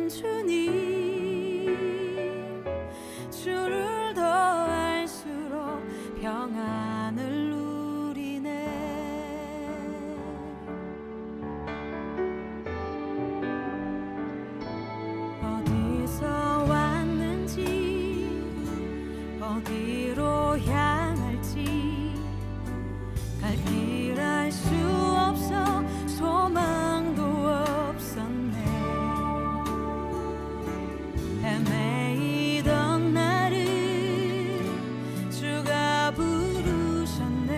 않은 주님, 주를 더 알수록 평안을 누리네. 어디서 왔는지 어디로 향할지 갈 길 알 수 없어 소망도 없었네. 헤매이던 나를 주가 부르셨네.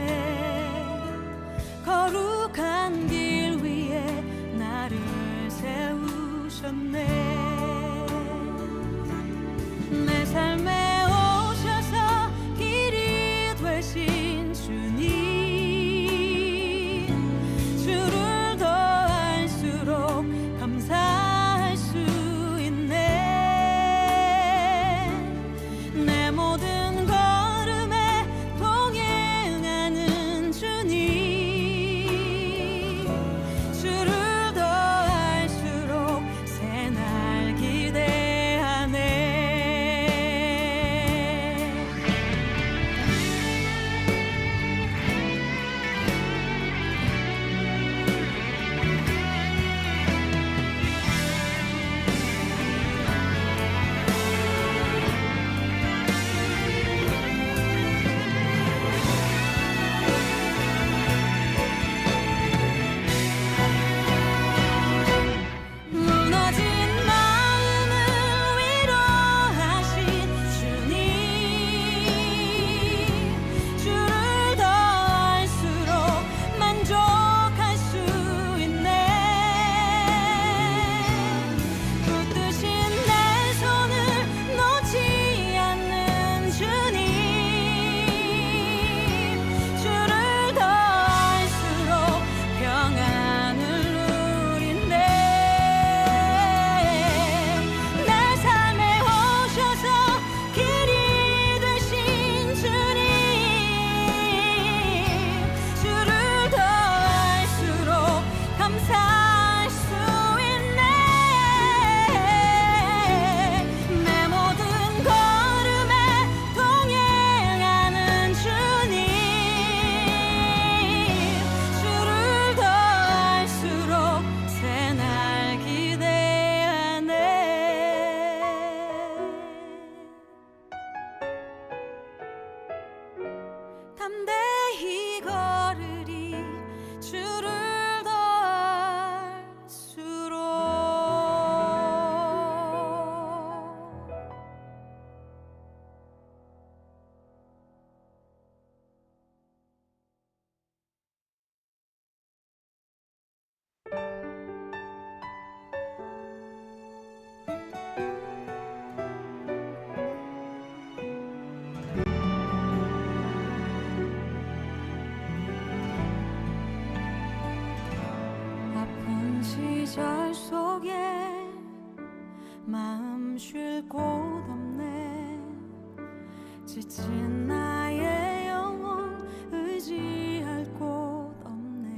거룩한 길 위에 나를 세우셨네. 내 삶에 오셔서 길이 되신 주님, 주를 더 알수록 감사할 수 있네. 내 모든 걸음에 동행하는 주님, 주를 더 알수록 새날 기대하네. 무너진 마음을 위로하신 주님, 주를 더 알수록 만족할 수 있네. 붙드신 내 손을 놓지 않는 주님, 주를 더 알수록 평안을 누린네. 내 삶에 오셔서 길이 되신 주님, 주를 더 알수록 감사할 수 있네. 내 모든 걸음에 동행하는 주님, 주를 더 알수록 새날 기대하네. 담대히 걸으리 주를 더 알수록. 아픈 시절 속에 마음 쉴 곳 없네. 지친 나의 영혼 의지할 곳 없네.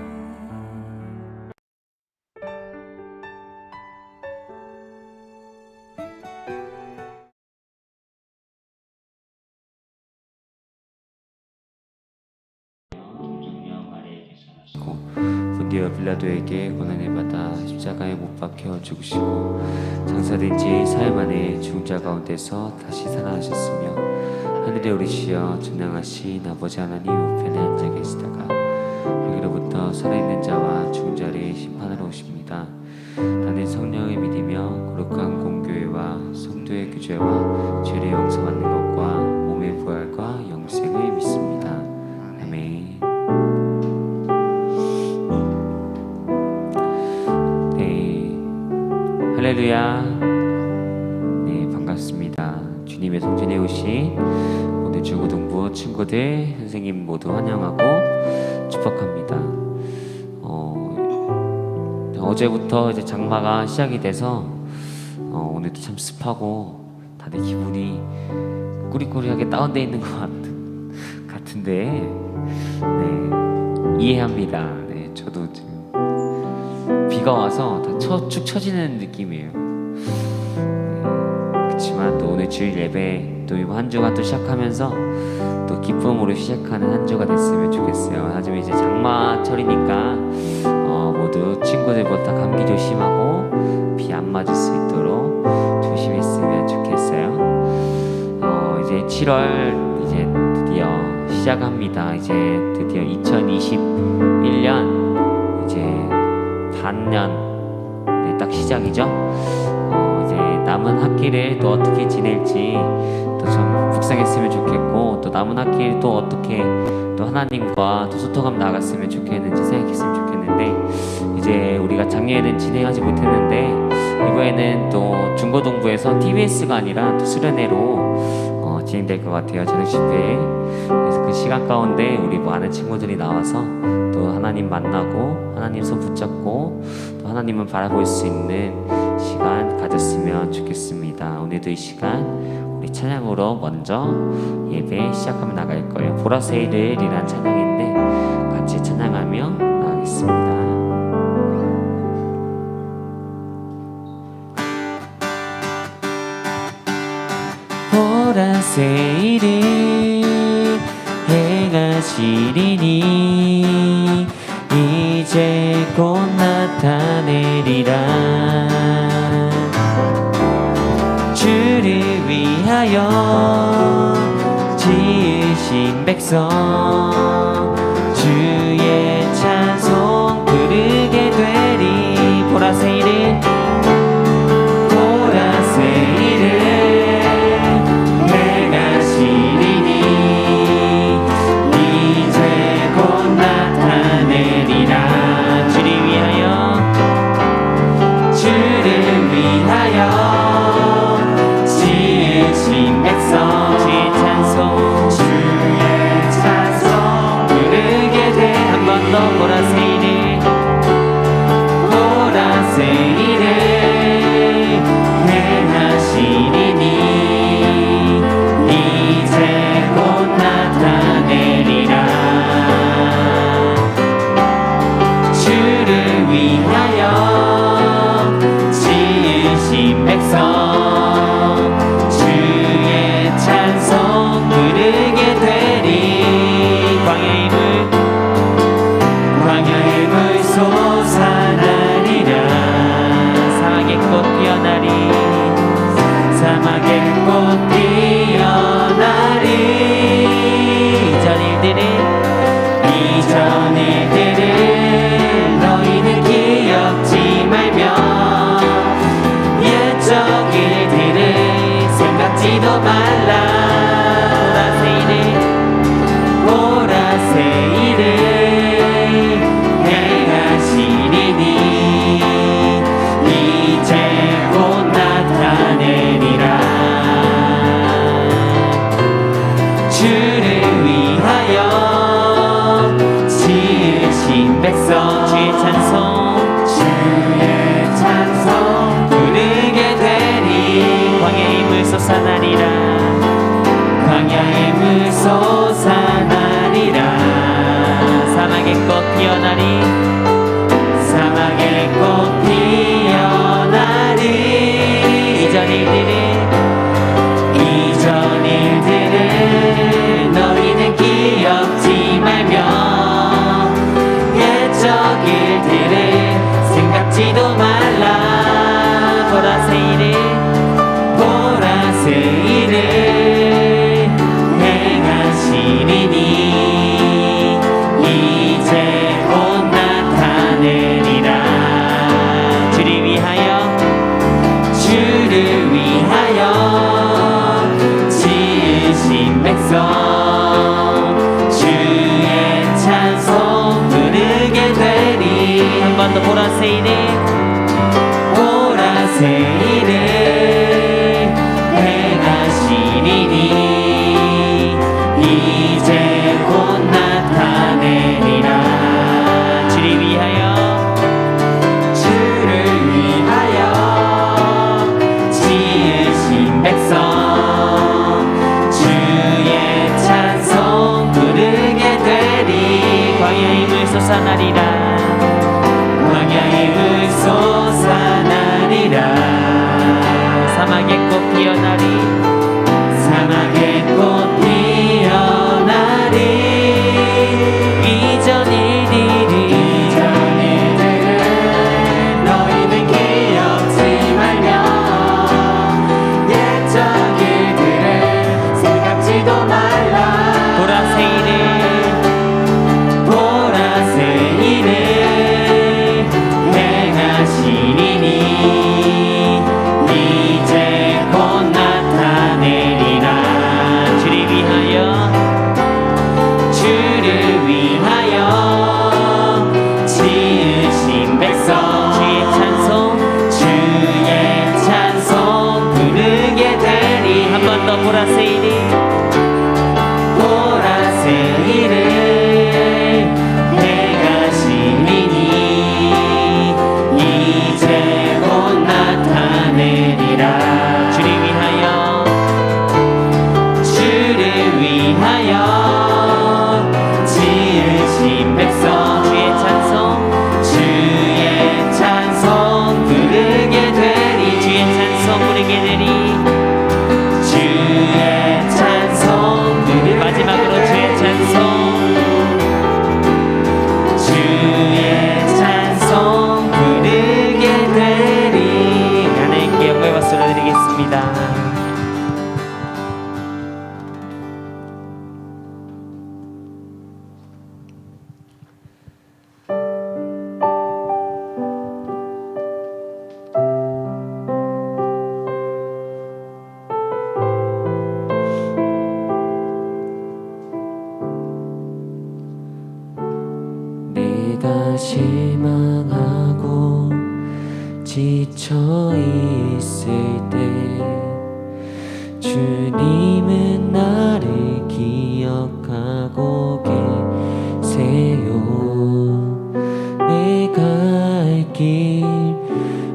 본디어 빌라도에게 고난을 받아 십자가에 못 박혀 죽으시고 장사된 지 사흘 만에 죽은 자 가운데서 다시 살아나셨으며 하늘에 오르시어 전능하신 아버지 하나님 우편에 앉아 계시다가 여기로부터 살아있는 자와 죽은 자를 심판하러 오십니다. 나는 성령을 믿으며 거룩한 공교회와 성도의 교제와 죄를 용서받는 것과 몸의 부활과 영생을 믿습니다. 아멘. 할렐루야. 네, 반갑습니다. 주님의 성전에 오신 오늘 중고등부 친구들, 선생님 모두 환영하고 축복합니다. 어제부터 이제 장마가 시작이 돼서 오늘도 참 습하고 다들 기분이 꾸리꾸리하게 다운돼 있는 것 같은데 네, 이해합니다. 네, 저도 지금 비가 와서 다 축 처지는 느낌이에요. 주일 예배 또 이번 한 주가 또 시작하면서 또 기쁨으로 시작하는 한 주가 됐으면 좋겠어요. 하지만 이제 장마철이니까 모두 친구들보다 감기 조심하고 비 안 맞을 수 있도록 조심했으면 좋겠어요. 이제 7월 이제 드디어 시작합니다. 이제 드디어 2021년 이제 반년 딱 시작이죠. 이제 남은 학기를 또 어떻게 지낼지 또 좀 묵상했으면 좋겠고, 또 남은 학기를 또 어떻게 또 하나님과 또 소통하며 나갔으면 좋겠는지 생각했으면 좋겠는데, 이제 우리가 작년에는 진행하지 못했는데 이번에는 또 중고등부에서 TBS가 아니라 또 수련회로 진행될 것 같아요. 저녁 집회. 그래서 그 시간 가운데 우리 많은 친구들이 나와서 또 하나님 만나고 하나님 손 붙잡고 또 하나님을 바라볼 수 있는 시간 가졌으면 좋겠습니다. 오늘도 이 시간 우리 찬양으로 먼저 예배 시작하며 나갈 거예요. 보라새이들이란 찬양인데 같이 찬양하며 나가겠습니다. 보라새이를 해가 지리니 이제 곧 나타내리라. 주를 위하여 지으신 백성 주의 찬송 부르게 되리. 보라새이를 해가 지리니 이제 곧 나타내리라. 주를 위하여 지으신 백성 주의 찬송 부르게 돼. 한 번 더 보라새이를 행하시리니 이제 곧 나타내리라. 주를 위하여 지으신 백성 주의 찬송 부르게 되리. 광야의 물 솟아나리라. 사막의 꽃 피어나리. 사막의 꽃 피어나리. 이전 일들을 너희는 기억지 말며 옛적 일들을 생각지도 말라. 보라새이를 행하시리니 이제 곧 나타내리라. 주를 위하여 지으신 백성 주의 찬송 부르게 되리. 광야의 물 솟아나리라. 광야의 물 솟아나리라. 사막의 꽃 피어나리. 사막의 꽃 피어나리. 이전 일들을 너희는 기억지 말며 옛적 일들을 생각지도 말라. 보라새이를 행하시리니 이제 곧 나타내리라. 주를 위하여 지으신 백성 주의 찬송 부르게 되리. 한 번 더 보라새이를 행하시리니 이제 곧 나타내리라. 주를 위하여 지으신 백성 주의 찬송 부르게 되리. 광야의 물 솟아나리라. 광야의 물 솟아나리라. 사막의 꽃 피어나리. 곧 피어나리 이전 일들을 너희는 기억지 말며 옛적 일들을 생각지도 말라 보라새 일을 행하시리니 이제 곧 나타내리라 주를 위하여 지으신 백성 주의 찬송 부르게 되리 한 번 더 보라새 일을 행하시리니 이제 곧 나타내리라 주를 위하여 지으신 백성 주의 찬송 부르게 되리 주의 찬송 부르게 되리 주의 찬송 마지막으로 주의 찬송 부르게 되리 하나님께 영광의 박수 올려드리겠습니다. 내가 실망하고 지쳐 있을 때 주님은 나를 기억하고 계세요. 내가 갈 길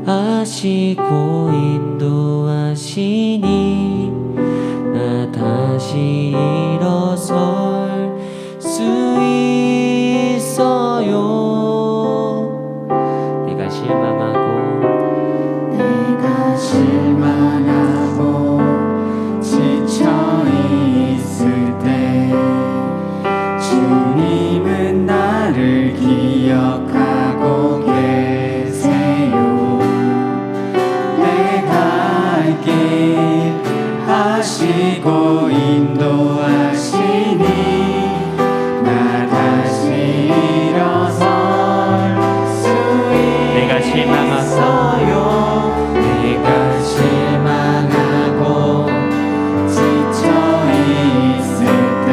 아시고 인도하시니 나 다시 일어설 수 있어요. 내가 실망하고 지쳐 있을 때 주님은 나를 기억하고 계세요. 내가 갈 길 아시고 인도하시니 나 다시 일어설 수 내가 실망하고 지쳐 있을 때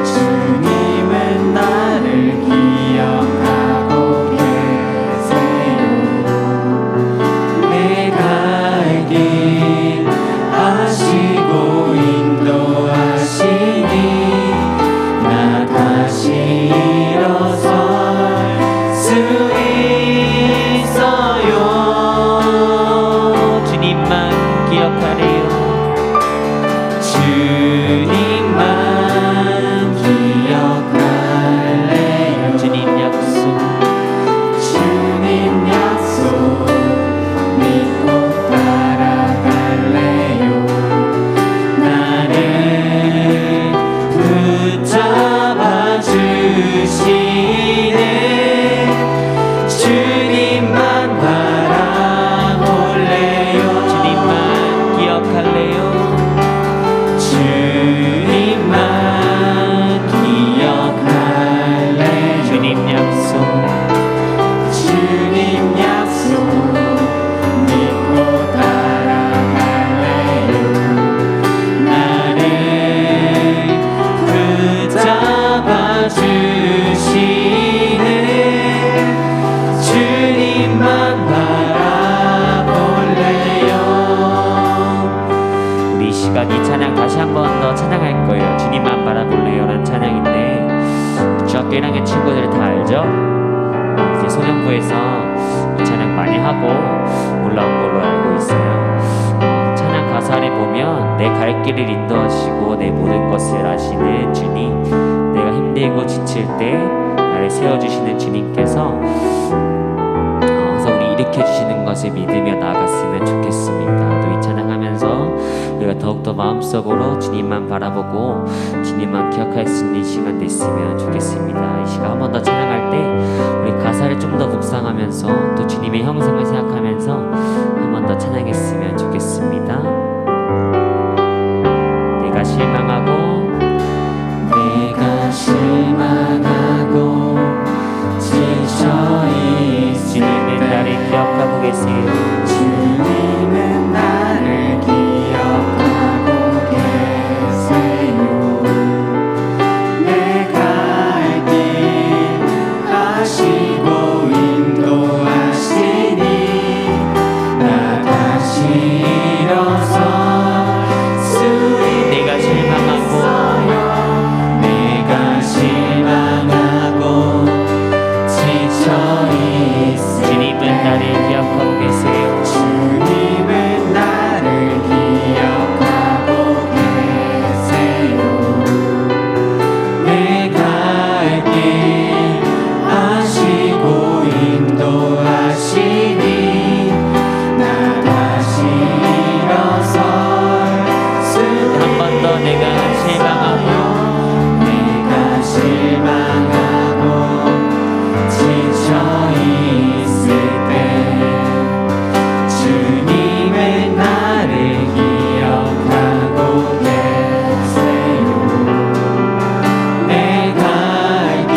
주님은 나를 기억하고 계세요. 내가 갈 길 아시고 인도하시니 나 다시 일어설 수 있어요. 주님만 기억하래요. 주님만 기억할래요. 주님 약속 믿고 따라갈래요. 나를 붙잡아 주시네 주님만 바라볼래요. 주님만 기억할래요. 주님만 기억할래요. 주님 약속 믿고 따라갈래요. 나를 붙잡아 주시네 주님만 바라볼래요. 우리 이 시간 이 찬양 다시 한 번 더 찬양할 거예요. 주님만 바라볼래요 라는 찬양인데 중학교 1학년 친구들 다 알죠? 이제 소년부에서 이 찬양 많이 하고 올라온 걸로 알고 있어요. 찬양 가사를 보면 내 갈 길을 인도하시고 내 모든 것을 아시는 주님, 내가 힘들고 지칠 때 나를 세워주시는 주님께서 우리 일으켜주시는 것을 믿으며 나아갔으면 좋겠습니다. 또 이 찬양하면서 우리가 더욱더 마음속 마음속으로 주님만 바라보고 주님만 기억할 수 있는 시간 됐으면 좋겠습니다. 이 시간 한 번 더 찬양할 때 우리 가사를 좀 더 묵상하면서 또 주님의 형상을 생각하면서 한 번 더 찬양했으면 좋겠습니다. 내가 실망하고 지쳐있을 주님은 나를 기억하고 계세요. 주님은 나를 기억하고 계세요. 내가 갈 길 아시고 인도하시니 나 다시 일어설 수 내가 실망하고 내가 실망하고 지쳐있을 주님은 나를 기억하고 계세요. 주님은 나를 기억하고 계세요. 내가 갈 길 아시고 인도하시니 나 다시 일어설 수 한 번 더 내가 실망하고 내가 실망하고 지쳐있을 때 주님은 나를 기억하고 계세요. 내가 갈 길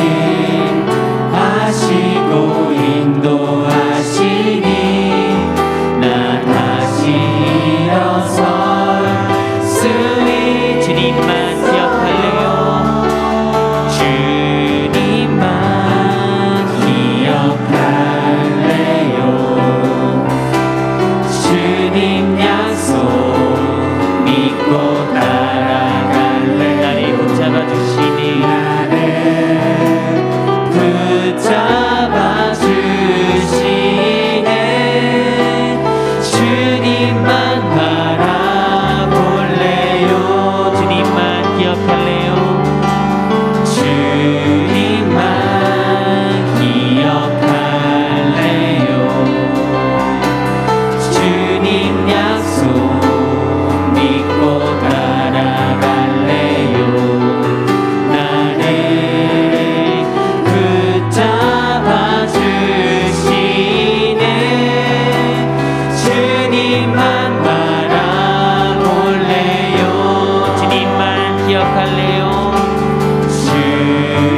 아시고 인도하시니 나 다시 일어설 수 있 주님만 기억할래요. 주님만 기억할래요. 주님 약속 믿고 따라갈래. 나를 붙잡아 주시니 나를 붙잡아 주시네. 주님만 바라볼래요. 주님만 기억할래요. 주님만 기억할래요. 주님 약속 믿고 따라갈래요. 나를 붙잡아 주시네. 주님만 바라볼래요. 주님만 기억할래요.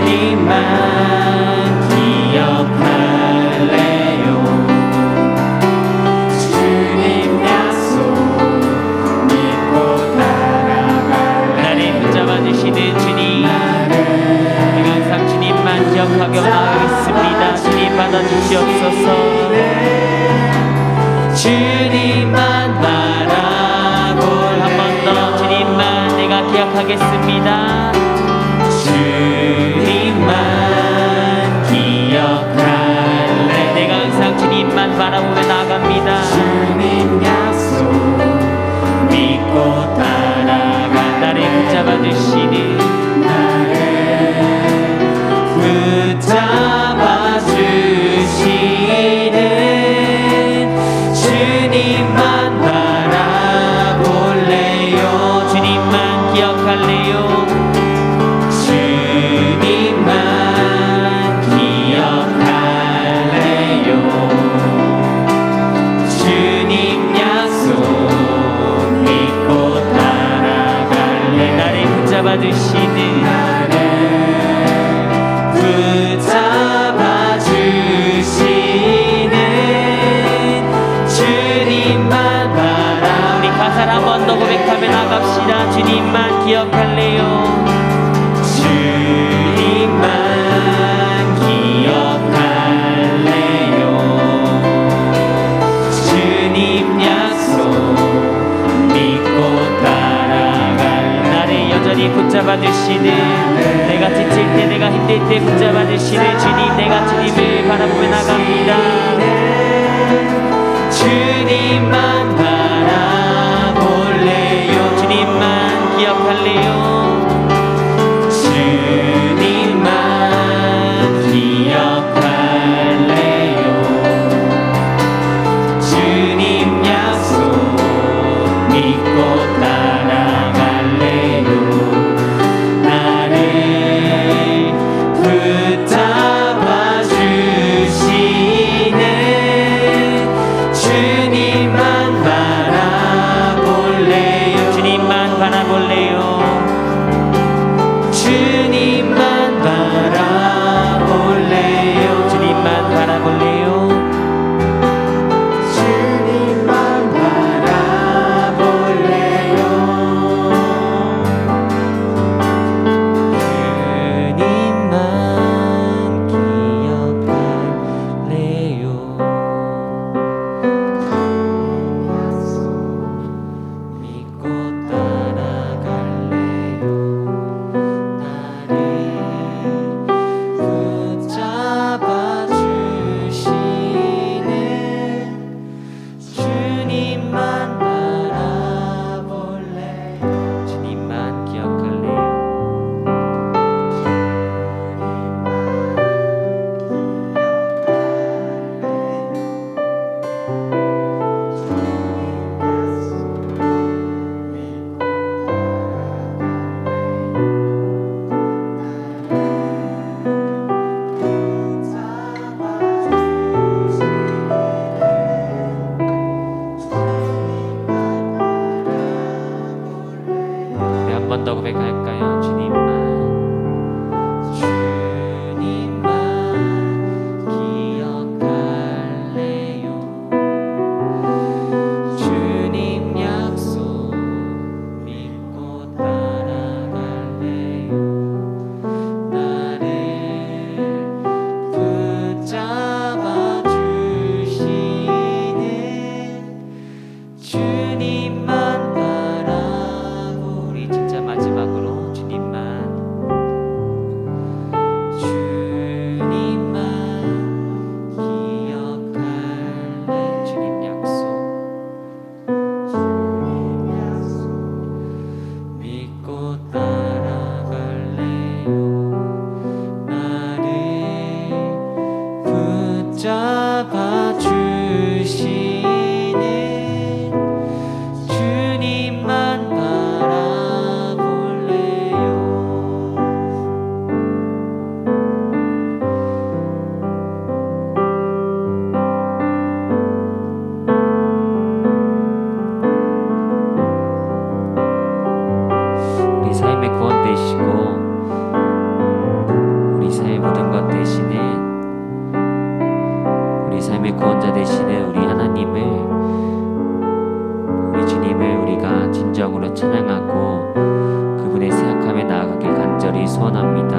주님만 기억할래요. 주님 약속 믿고 따라갈래. 나를 붙잡아 주시는 주님, 내가 항상 주님만 기억하게 원하겠습니다. 주님 받아주시옵소서. 주님만 바라볼 한 번 더 주님만 내가 기억하겠습니다. 주님만 기억할래. 내가 항상 주님만 바라보며 나갑니다. 주님 약속 믿고 따라가. 나를 붙잡아 주시는 나를 붙잡아 주시는 주님만 바라볼래요. 주님만 기억할래요. 주님만 기억할래요. 주님 약속 믿고 따라갈래. 나를 붙잡아 주시는 나를 붙잡아 주시는 주님만 바라. 우리 가사를 한 번 더 고백하며 나갑시다. 주님만 기억할래요. 주님만 기억할래요. 주님 약속 믿고 따라갈래. 나를 여전히 붙잡아 주시는, 내가 지칠 때 내가 힘들 때 붙잡아 주시는 주님, 내가 주님을 바라보며 나갑니다. 주님만 바라볼래요. 주님만 기억할래요. 주님만 기억할래요. 주님 약속 믿고 따라가. 더 고백할까요? 주님만 기억할래요. 주님 약속 믿고 따라갈래요. 나를 붙잡아 주시는 주님만 우리 진짜 마지막으로 주님만 기억할래. 주님 약속 믿고 따라갈래요. 나를 붙잡아 주시는 주님만 바라볼래요. 우리 삶의 구원 되시고 우리 삶의 모든 것 되시는 우리 삶의 구원자 되시는 우리 하나님을 우리 주님을 우리가 진정으로 찬양하고 그분의 생각함에 나아가길 간절히 소원합니다.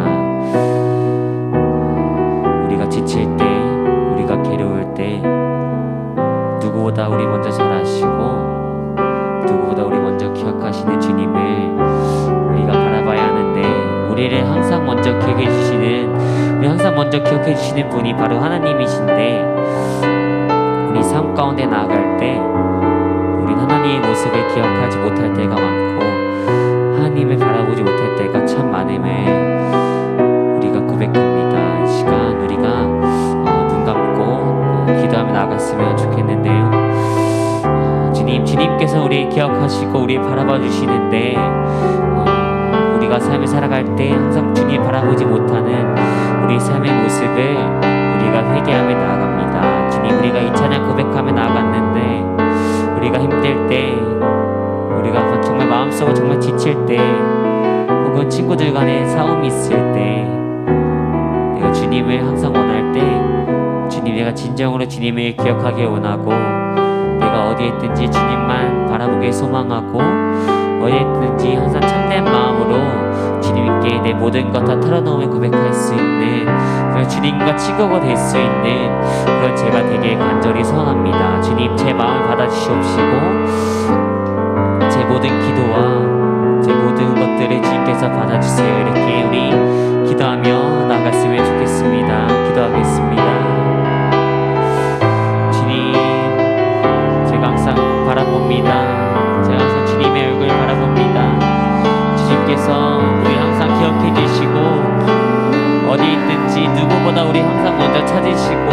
우리가 지칠 때 우리가 괴로울 때 누구보다 우리 먼저 잘 아시고 누구보다 우리 먼저 기억하시는 주님을 우리가 바라봐야 하는데 우리를 항상 먼저 기억해 주시는 우리 항상 먼저 기억해 주시는 분이 바로 하나님이신데 우리 삶 가운데 나아갈 때 우리 하나님의 모습을 기억하지 못할 때가 많고 하나님을 바라보지 못할 때가 참 많음을 우리가 고백합니다. 이 시간 우리가 눈 감고 기도하며 나아갔으면 좋겠는데요. 주님께서 우리 기억하시고 우리 바라봐 주시는데 우리가 삶을 살아갈 때 항상 주님 바라보지 못하는 우리 삶의 모습을 우리가 회개하며 나아갑니다. 주님 우리가 이 찬양 고백하며 나아갔는데 우리가 힘들 때 우리가 정말 마음속으로 정말 지칠 때 혹은 친구들 간에 싸움이 있을 때 내가 주님을 항상 원할 때 주님 내가 진정으로 주님을 기억하기 원하고 내가 어디에 있든지 주님만 바라보길 소망하고 어디에 있든지 항상 참된 마음으로 주님께 내 모든 것 다 털어놓으며 고백할 수 있는 그런 주님과 친구가 될 수 있는 그런 제가 되게 간절히 소원합니다. 주님 제 마음을 받아주시옵시고 제 모든 기도와 제 모든 것들을 주님께서 받아주세요. 이렇게 우리 기도하며 나갔으면 좋겠습니다. 기도하겠습니다. 주님 제가 항상 바라봅니다. 제가 항상 주님의 얼굴 바라봅니다. 주님께서 우리 항상 기억해 주시고 어디 있든지 누구보다 우리 항상 먼저 찾으시고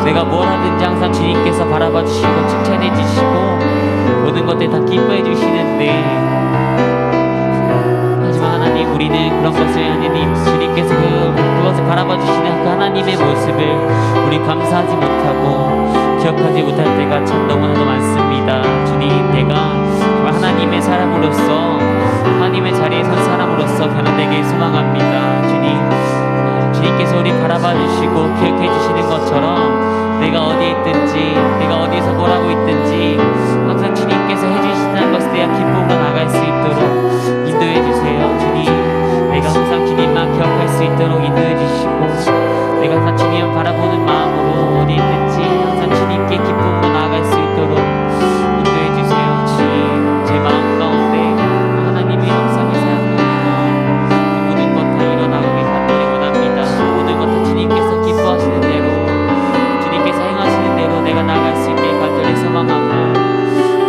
내가 뭘 하든지 항상 주님께서 바라봐 주시고 칭찬해 주시고 모든 것들 다 기뻐해 주시는데 하지만 하나님 우리는 그런 것을 하나님 주님께서 그것을 바라봐 주시는 그 하나님의 모습을 우리 감사하지 못하고 기억하지 못할 때가 참 너무나도 많습니다. 주님 내가 정말 하나님의 사람으로서 하나님의 자리에 선 사람으로서 변화되길 소망합니다. 주님께서 우리 바라봐 주시고 기억해 주시는 것처럼 내가 어디에 있든지 내가 어디에서 뭘 하고 있든지 항상 주님께서 해주시는 것에 대한 기쁨으로 나갈 수 있도록 인도해 주세요. 주님 내가 항상 주님만 기억할 수 있도록 인도해 주시고 내가 항상 주님을 바라보는 마음으로 어디 있든지 항상 주님께 기쁨으로 나아갈 수 있도록 인도해 주세요. 주님 제 마음 가운데 하나님이 항상 이 사역하며 모든 것 다 일어나게 간절히 원합니다. 모든 것 다 주님께서 기뻐하시는 대로 주님께서 행하시는 대로 내가 나아갈 수 있게 간절히 소망하고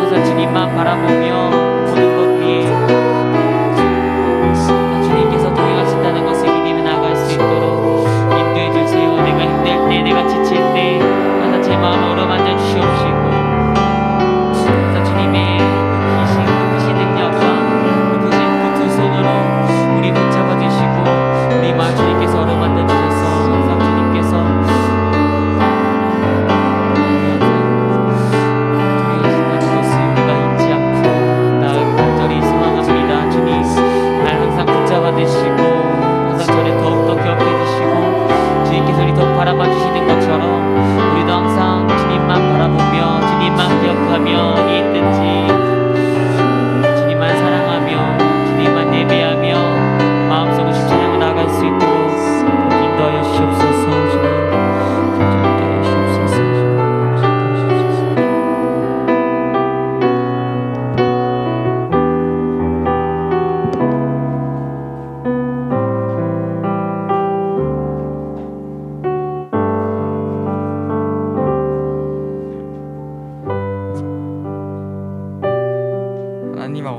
항상 주님만 바라보며 모든 것 위에 주님께서 동행하신다는 것을 믿으며 나아갈 수 있도록 인도해 주세요. 내가 힘들 때 내가 지칠 때 항상 제 마음으로 만져주시옵시고 항상 주님의 크신 능력과 그 두 손으로 우리 붙잡아 주시고 우리 마음 주님께서 어루만져 주셔서 항상 주님께서 동행하신다는 것을 우리가 잊지 않고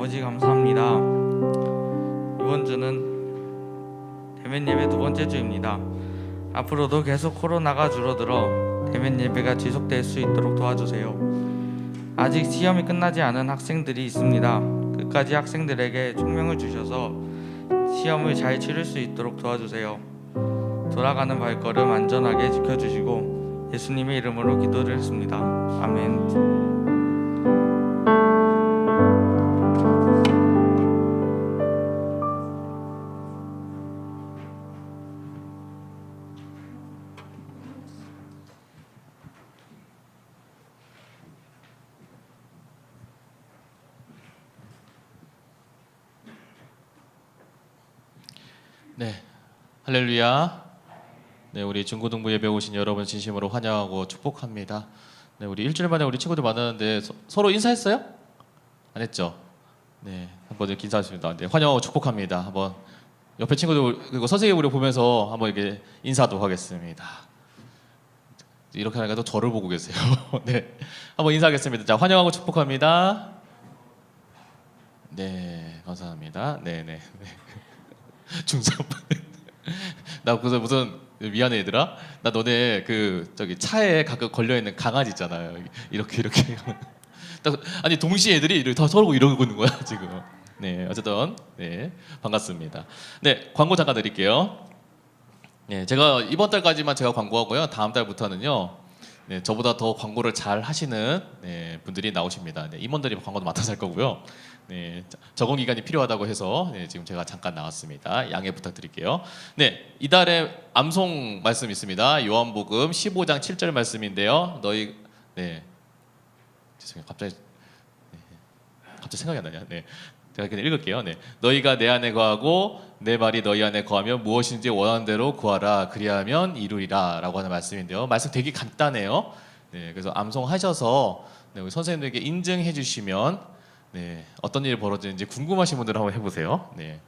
아버지 감사합니다. 이번 주는 대면 예배 두 번째 주입니다. 앞으로도 계속 코로나가 줄어들어 대면 예배가 지속될 수 있도록 도와주세요. 아직 시험이 끝나지 않은 학생들이 있습니다. 끝까지 학생들에게 총명을 주셔서 시험을 잘 치를 수 있도록 도와주세요. 돌아가는 발걸음 안전하게 지켜주시고 예수님의 이름으로 기도를 했습니다. 아멘. 네, 할렐루야. 네, 우리 중고등부 예배 오신 여러분 진심으로 환영하고 축복합니다. 네, 우리 일주일 만에 우리 친구들 만나는데 서로 인사했어요? 안 했죠? 네, 한번 이렇게 인사하십니다. 네, 환영하고 축복합니다. 한번 옆에 친구들 그리고 선생님 우리 보면서 한번 이렇게 인사도 하겠습니다. 이렇게 하니까 또 저를 보고 계세요. 네, 한번 인사하겠습니다. 자, 환영하고 축복합니다. 네, 감사합니다. 네, 네, 네. 중3. 나 그래서 무슨 미안해 얘들아. 나 너네 그 저기 차에 가끔 걸려 있는 강아지 있잖아요. 이렇게 아니 동시에 애들이 이렇게 다 서로 이러고 있는 거야 지금. 네, 어쨌든 네 반갑습니다. 네, 광고 잠깐 드릴게요. 네, 제가 이번 달까지만 제가 광고하고요. 다음 달부터는요. 네, 저보다 더 광고를 잘 하시는 네, 분들이 나오십니다. 네, 임원들이 광고도 맡아서 할 거고요. 네, 적응 기간이 필요하다고 해서 네, 지금 제가 잠깐 나왔습니다. 양해 부탁드릴게요. 네, 이달에 암송 말씀 있습니다. 요한복음 15장 7절 말씀인데요. 네, 죄송해요. 갑자기 생각이 안 나냐. 네, 제가 그냥 읽을게요. 네, 너희가 내 안에 거하고 내 말이 너희 안에 거하면 무엇인지 원하는 대로 구하라. 그리하면 이루리라라고 하는 말씀인데요. 말씀 되게 간단해요. 네, 그래서 암송하셔서 네, 우리 선생님들에게 인증해 주시면. 네, 어떤 일이 벌어지는지 궁금하신 분들 한번 해보세요. 네,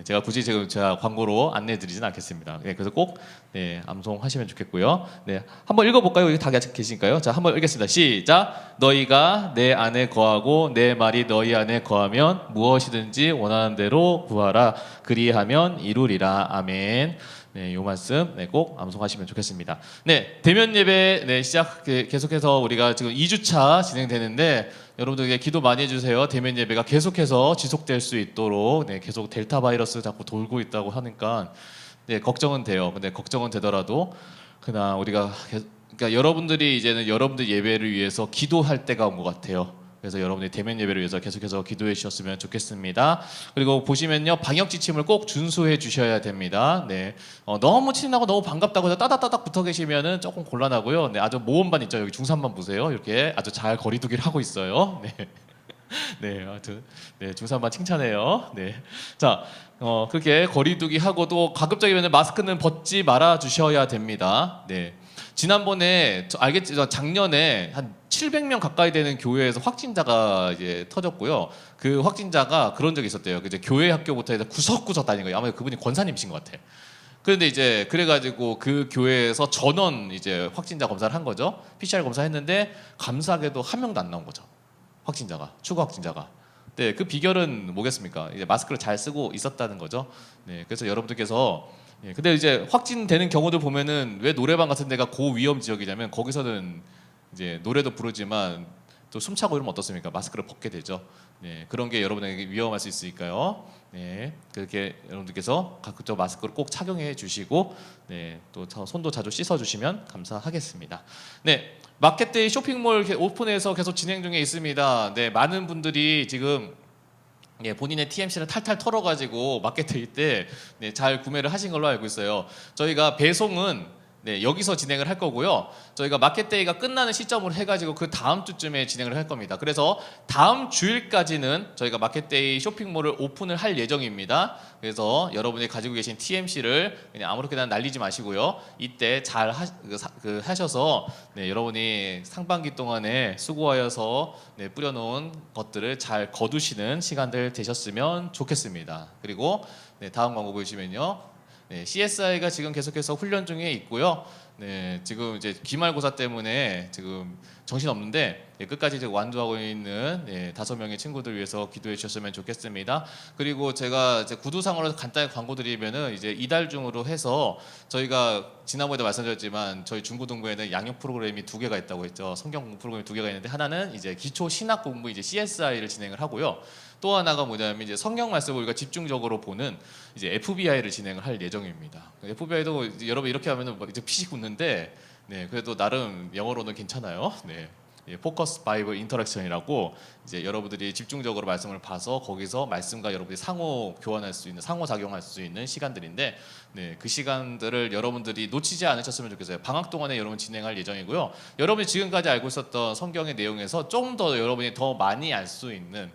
제가 굳이 지금 제가 광고로 안내드리진 않겠습니다. 네, 그래서 꼭 네, 암송하시면 좋겠고요. 네, 한번 읽어볼까요? 여기 다 계시니까요. 자, 한번 읽겠습니다. 시작. 너희가 내 안에 거하고 내 말이 너희 안에 거하면 무엇이든지 원하는 대로 구하라. 그리하면 이루리라. 아멘. 네, 요 말씀 네, 꼭 암송하시면 좋겠습니다. 네, 대면 예배 네, 시작 계속해서 우리가 지금 2주차 진행되는데 여러분들에게 기도 많이 해주세요. 대면 예배가 계속해서 지속될 수 있도록 네, 계속 델타 바이러스 자꾸 돌고 있다고 하니까 네, 걱정은 돼요. 근데 걱정은 되더라도 그냥 우리가 그러니까 여러분들이 이제는 여러분들 예배를 위해서 기도할 때가 온 것 같아요. 그래서 여러분들이 대면 예배를 위해서 계속해서 기도해 주셨으면 좋겠습니다. 그리고 보시면요, 방역 지침을 꼭 준수해 주셔야 됩니다. 네, 너무 친하고 너무 반갑다고 해서 따닥따닥 붙어 계시면은 조금 곤란하고요. 네, 아주 모험반 있죠. 여기 중3반 보세요. 이렇게 아주 잘 거리두기를 하고 있어요. 네, 네, 하여튼 네, 중3반 칭찬해요. 네, 자, 그렇게 거리두기 하고도 가급적이면 마스크는 벗지 말아 주셔야 됩니다. 네. 지난번에 알겠죠? 작년에 한 700명 가까이 되는 교회에서 확진자가 이제 터졌고요. 그 확진자가 그런 적이 있었대요. 이제 교회 학교부터 해서 구석구석 다닌 거예요. 아마 그분이 권사님이신 것 같아. 그런데 이제 그래가지고 그 교회에서 전원 이제 확진자 검사를 한 거죠. PCR 검사했는데 감사하게도 한 명도 안 나온 거죠. 확진자가, 추가 확진자가. 네, 그 비결은 뭐겠습니까? 이제 마스크를 잘 쓰고 있었다는 거죠. 네, 그래서 여러분들께서 근데 이제 확진되는 경우들 보면은 왜 노래방 같은 데가 고위험 지역이냐면 거기서는 이제 노래도 부르지만 또 숨차고 이러면 어떻습니까? 마스크를 벗게 되죠. 네, 그런 게 여러분에게 위험할 수 있으니까요. 네, 그렇게 여러분들께서 각종 마스크를 꼭 착용해 주시고, 네, 또 손도 자주 씻어 주시면 감사하겠습니다. 네, 마켓데이 쇼핑몰 오픈해서 계속 진행 중에 있습니다. 네, 많은 분들이 지금 본인의 TMC를 탈탈 털어가지고 마켓데이 때 잘 구매를 하신 걸로 알고 있어요. 저희가 배송은 여기서 진행을 할 거고요. 저희가 마켓데이가 끝나는 시점으로 해가지고 그 다음 주쯤에 진행을 할 겁니다. 그래서 다음 주일까지는 저희가 마켓데이 쇼핑몰을 오픈을 할 예정입니다. 그래서 여러분이 가지고 계신 TMC를 그냥 아무렇게나 날리지 마시고요. 이때 잘 하셔서 여러분이 상반기 동안에 수고하여서 뿌려놓은 것들을 잘 거두시는 시간들 되셨으면 좋겠습니다. 그리고 다음 광고 보시면요. CSI가 지금 계속해서 훈련 중에 있고요. 네, 지금 이제 기말고사 때문에 지금 정신 없는데 끝까지 이제 완주하고 있는 5명의 친구들 위해서 기도해 주셨으면 좋겠습니다. 그리고 제가 이제 구두상으로 간단히 광고 드리면은 이제 이달 중으로 해서 저희가 지난번에도 말씀드렸지만 저희 중고등부에는 양육 프로그램이 2개가 있다고 했죠. 성경 공부 프로그램이 2개가 있는데 하나는 이제 기초 신학 공부 이제 CSI를 진행을 하고요. 또 하나가 뭐냐면 이제 성경 말씀을 우리가 집중적으로 보는 이제 FBI를 진행을 할 예정입니다. FBI도 여러분 이렇게 하면은 이제 피식 웃는데 그래도 나름 영어로는 괜찮아요. 포커스 바이블 인터랙션이라고 이제 여러분들이 집중적으로 말씀을 봐서 거기서 말씀과 여러분들이 상호 교환할 수 있는 상호 작용할 수 있는 시간들인데 그 시간들을 여러분들이 놓치지 않으셨으면 좋겠어요. 방학 동안에 여러분 진행할 예정이고요. 여러분이 지금까지 알고 있었던 성경의 내용에서 좀 더 여러분이 더 많이 알 수 있는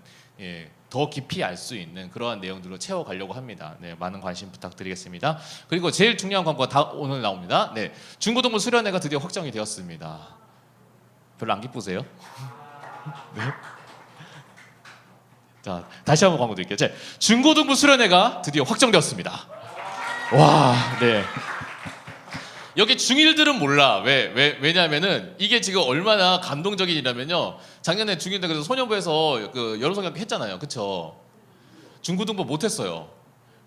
더 깊이 알 수 있는 그러한 내용들로 채워가려고 합니다. 많은 관심 부탁드리겠습니다. 그리고 제일 중요한 광고가 다 오늘 나옵니다. 중고등부 수련회가 드디어 확정이 되었습니다. 별로 안 기쁘세요? 네. 자, 다시 한번 광고 드릴게요. 중고등부 수련회가 드디어 확정되었습니다. 와, 네. 여기 중1들은 몰라. 왜냐면은 이게 지금 얼마나 감동적인 일이라면요. 작년에 중1들 그래서 소년부에서 그 여름성경 했잖아요. 그쵸? 중고등부 못했어요.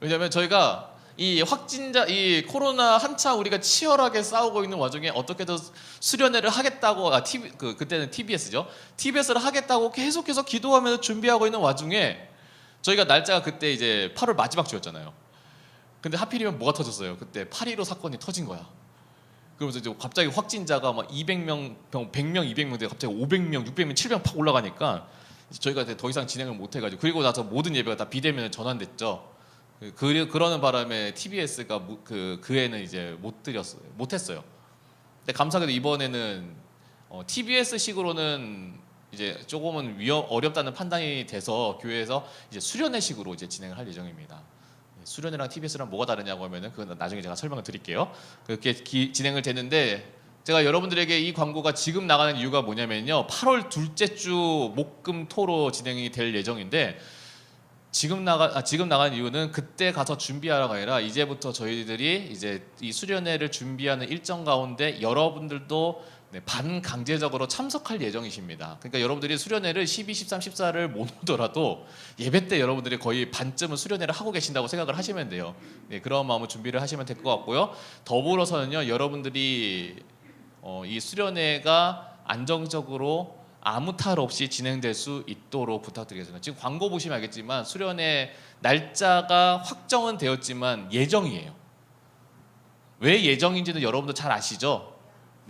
왜냐면 저희가 이 확진자, 이 코로나 한참 우리가 치열하게 싸우고 있는 와중에 어떻게든 수련회를 하겠다고, 그때는 TBS죠. TBS를 하겠다고 계속해서 기도하면서 준비하고 있는 와중에 저희가 날짜가 그때 이제 8월 마지막 주였잖아요. 근데 하필이면 뭐가 터졌어요? 그때 8.15 사건이 터진 거야. 그러면서 이제 갑자기 확진자가 막 200명, 100명, 200명인데 갑자기 500명, 600명, 700명 팍 올라가니까 저희가 더 이상 진행을 못 해가지고 그리고 나서 모든 예배가 다 비대면에 전환됐죠. 그러는 바람에 TBS가 그 해는 이제 못했어요. 근데 감사하게도 이번에는 TBS 식으로는 이제 조금은 어렵다는 판단이 돼서 교회에서 이제 수련회식으로 이제 진행을 할 예정입니다. 수련회랑 TBS랑 뭐가 다르냐고 하면은 그건 나중에 제가 설명을 드릴게요. 그렇게 진행을 되는데 제가 여러분들에게 이 광고가 지금 나가는 이유가 뭐냐면요. 8월 둘째 주 목금토로 진행이 될 예정인데 지금 나간 이유는 그때 가서 준비하라가 아니라 이제부터 저희들이 이제 이 수련회를 준비하는 일정 가운데 여러분들도 반강제적으로 참석할 예정이십니다. 그러니까 여러분들이 수련회를 12, 13, 14를 못 오더라도 예배 때 여러분들이 거의 반쯤은 수련회를 하고 계신다고 생각을 하시면 돼요. 그런 마음으로 준비를 하시면 될 것 같고요. 더불어서는요, 여러분들이 이 수련회가 안정적으로 아무 탈 없이 진행될 수 있도록 부탁드리겠습니다. 지금 광고 보시면 알겠지만 수련회 날짜가 확정은 되었지만 예정이에요. 왜 예정인지는 여러분도 잘 아시죠?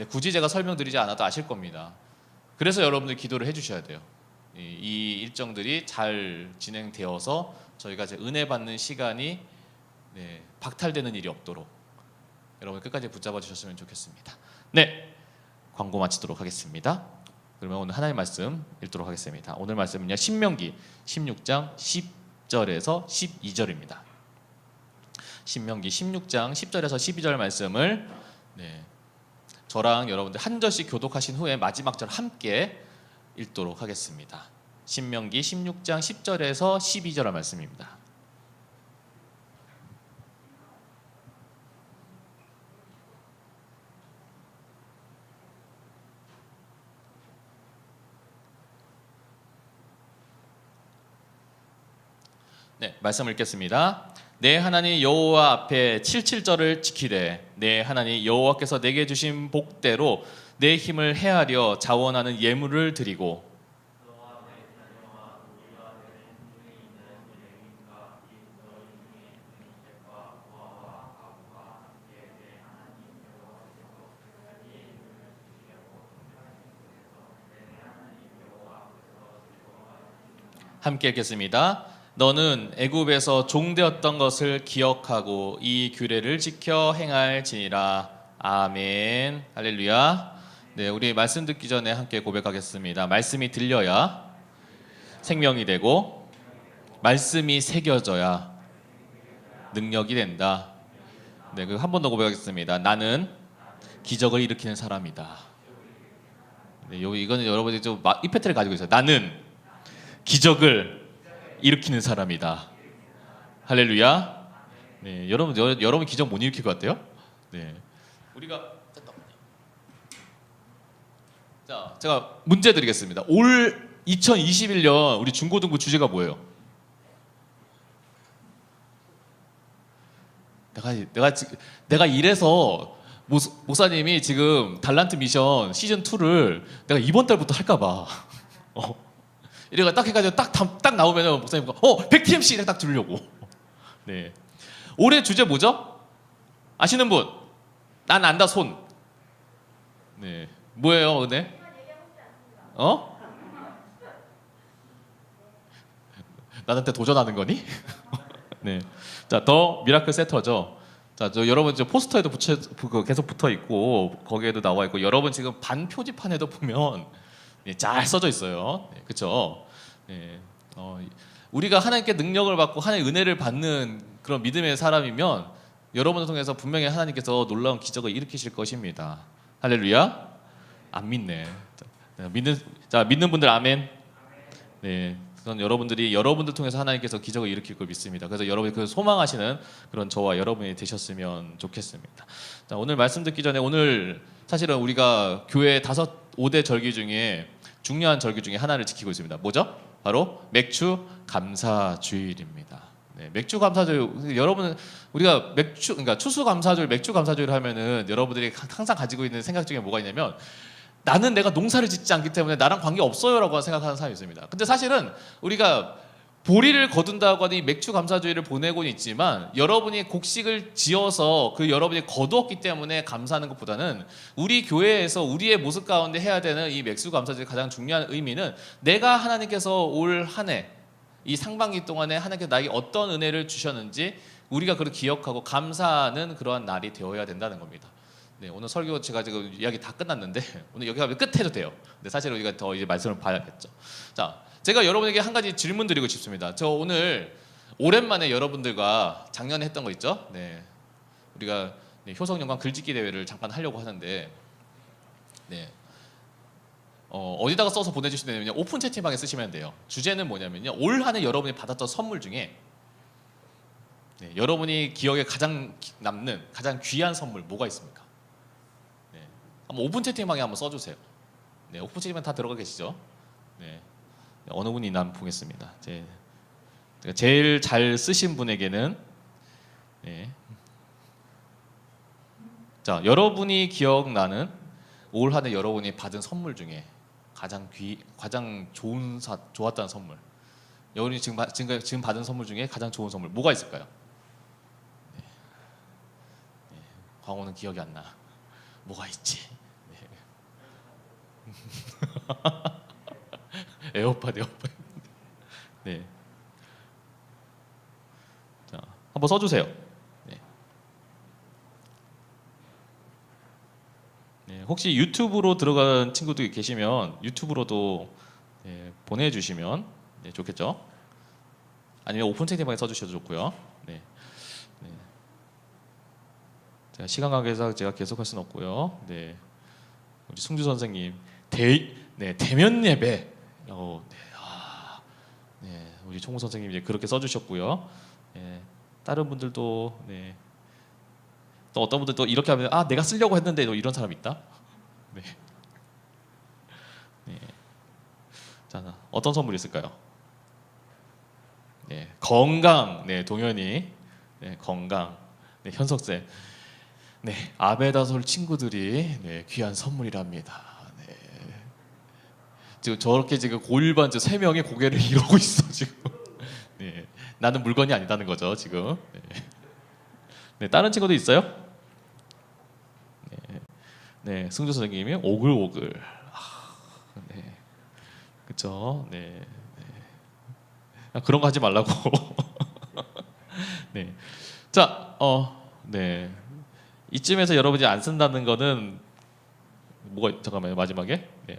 굳이 제가 설명드리지 않아도 아실 겁니다. 그래서 여러분들 기도를 해주셔야 돼요. 이 일정들이 잘 진행되어서 저희가 이제 은혜 받는 시간이 박탈되는 일이 없도록 여러분 끝까지 붙잡아 주셨으면 좋겠습니다. 광고 마치도록 하겠습니다. 그러면 오늘 하나님의 말씀 읽도록 하겠습니다. 오늘 말씀은요, 신명기 16장 10절에서 12절입니다. 신명기 16장 10절에서 12절 말씀을 저랑 여러분들 한 절씩 교독하신 후에 마지막 절 함께 읽도록 하겠습니다. 신명기 16장 10절에서 12절 말씀입니다. 말씀 읽겠습니다. 내 하나님 여호와 앞에 77절을 지키되 내 하나님 여호와께서 내게 주신 복대로 내 힘을 헤아려 자원하는 예물을 드리고 함께 읽겠습니다. 너는 애굽에서 종되었던 것을 기억하고 이 규례를 지켜 행할지니라. 아멘. 할렐루야. 우리 말씀 듣기 전에 함께 고백하겠습니다. 말씀이 들려야 생명이 되고 말씀이 새겨져야 능력이 된다. 한 번 더 고백하겠습니다. 나는 기적을 일으키는 사람이다. 이거는 여러분이 좀 이펙트를 가지고 있어요. 나는 기적을 일으키는 사람이다. 할렐루야. 여러분 기적 못 일으킬 것 같아요? 우리가 자, 제가 문제 드리겠습니다. 올 2021년 우리 중고등부 주제가 뭐예요? 내가 이래서 목사님이 지금 달란트 미션 시즌 2를 내가 이번 달부터 할까 봐. 이래가 딱 해가지고 딱 나오면은 목사님 100TMC 이렇게 딱 들으려고. 네. 올해 주제 뭐죠? 아시는 분? 난 안다 손. 네. 뭐예요, 은혜? 나한테 도전하는 거니? 네. 자, 더 미라클 세터죠. 자, 여러분 포스터에도 계속 붙어 있고 거기에도 나와 있고 여러분 지금 반 표지판에도 보면 잘 써져 있어요. 네, 그렇죠? 네. 우리가 하나님께 능력을 받고 하나님의 은혜를 받는 그런 믿음의 사람이면 여러분을 통해서 분명히 하나님께서 놀라운 기적을 일으키실 것입니다. 할렐루야. 안 믿네. 믿는 분들 아멘. 네. 그건 여러분들 통해서 하나님께서 기적을 일으킬 걸 믿습니다. 그래서 여러분이 그 소망하시는 그런 저와 여러분이 되셨으면 좋겠습니다. 자, 오늘 말씀 듣기 전에 오늘 사실은 우리가 교회 5대 절기 중에 중요한 절기 중에 하나를 지키고 있습니다. 뭐죠? 바로 맥주 감사 주일입니다. 네, 맥주 감사주일 여러분 우리가 그러니까 추수 감사주일, 맥주 감사주일 하면은 여러분들이 항상 가지고 있는 생각 중에 뭐가 있냐면 나는 내가 농사를 짓지 않기 때문에 나랑 관계 없어요라고 생각하는 사람이 있습니다. 근데 사실은 우리가 보리를 거둔다고 하니 맥주 감사주의를 보내고는 있지만 여러분이 곡식을 지어서 그 여러분이 거두었기 때문에 감사하는 것보다는 우리 교회에서 우리의 모습 가운데 해야 되는 이 맥주 감사주의 가장 중요한 의미는 내가 하나님께서 올 한 해 이 상반기 동안에 하나님께서 나에게 어떤 은혜를 주셨는지 우리가 그걸 기억하고 감사하는 그러한 날이 되어야 된다는 겁니다. 네, 오늘 설교 제가 지금 이야기 다 끝났는데 오늘 여기 가면 끝 해도 돼요. 근데 사실 우리가 더 이제 말씀을 봐야겠죠. 자, 제가 여러분에게 한 가지 질문 드리고 싶습니다. 저 오늘 오랜만에 여러분들과 작년에 했던 거 있죠? 네, 우리가 효성영광 글짓기 대회를 잠깐 하려고 하는데, 네, 어디다가 써서 보내주시면 오픈 채팅방에 쓰시면 돼요. 주제는 뭐냐면요, 올 한해 여러분이 받았던 선물 중에 여러분이 기억에 가장 남는 가장 귀한 선물 뭐가 있습니까? 한번 오픈 채팅방에 한번 써주세요. 네, 오픈 채팅방 다 들어가 계시죠? 네, 어느 분이 난 보겠습니다. 제일 잘 쓰신 분에게는 네. 자, 여러분이 기억나는 올 한해 여러분이 받은 선물 중에 가장 좋았다는 선물. 여러분이 지금 받은 선물 중에 가장 좋은 선물 뭐가 있을까요? 네. 네, 광호는 기억이 안 나. 뭐가 있지? 네. 에어팟. 네. 자, 한번 써주세요. 네. 네. 혹시 유튜브로 들어간 친구들이 계시면 유튜브로도 보내주시면 좋겠죠? 아니면 오픈 채팅방에 써주셔도 좋고요. 네. 네. 제가 시간 관계상 제가 계속할 수는 없고요. 네. 우리 승주 선생님 대면 예배. 네, 우리 총무 선생님 이제 그렇게 써주셨고요. 네, 다른 분들도 또 어떤 분들 또 이렇게 하면 내가 쓰려고 했는데 이런 사람 있다. 네. 네. 자, 어떤 선물이 있을까요? 네, 건강. 네, 동현이. 네, 건강. 네, 현석 쌤. 네, 아베다솔 친구들이 귀한 선물이랍니다. 네. 지금 저렇게 지금 고1반 3명이 고개를 이러고 있어 지금. 네, 나는 물건이 아니다는 거죠 지금. 네, 다른 친구도 있어요? 네, 승주 선생님이 오글오글. 네, 그렇죠. 네, 그런 거 하지 말라고. 네, 자, 네. 이쯤에서 여러분이 안 쓴다는 거는 뭐가 잠깐만요. 마지막에 네.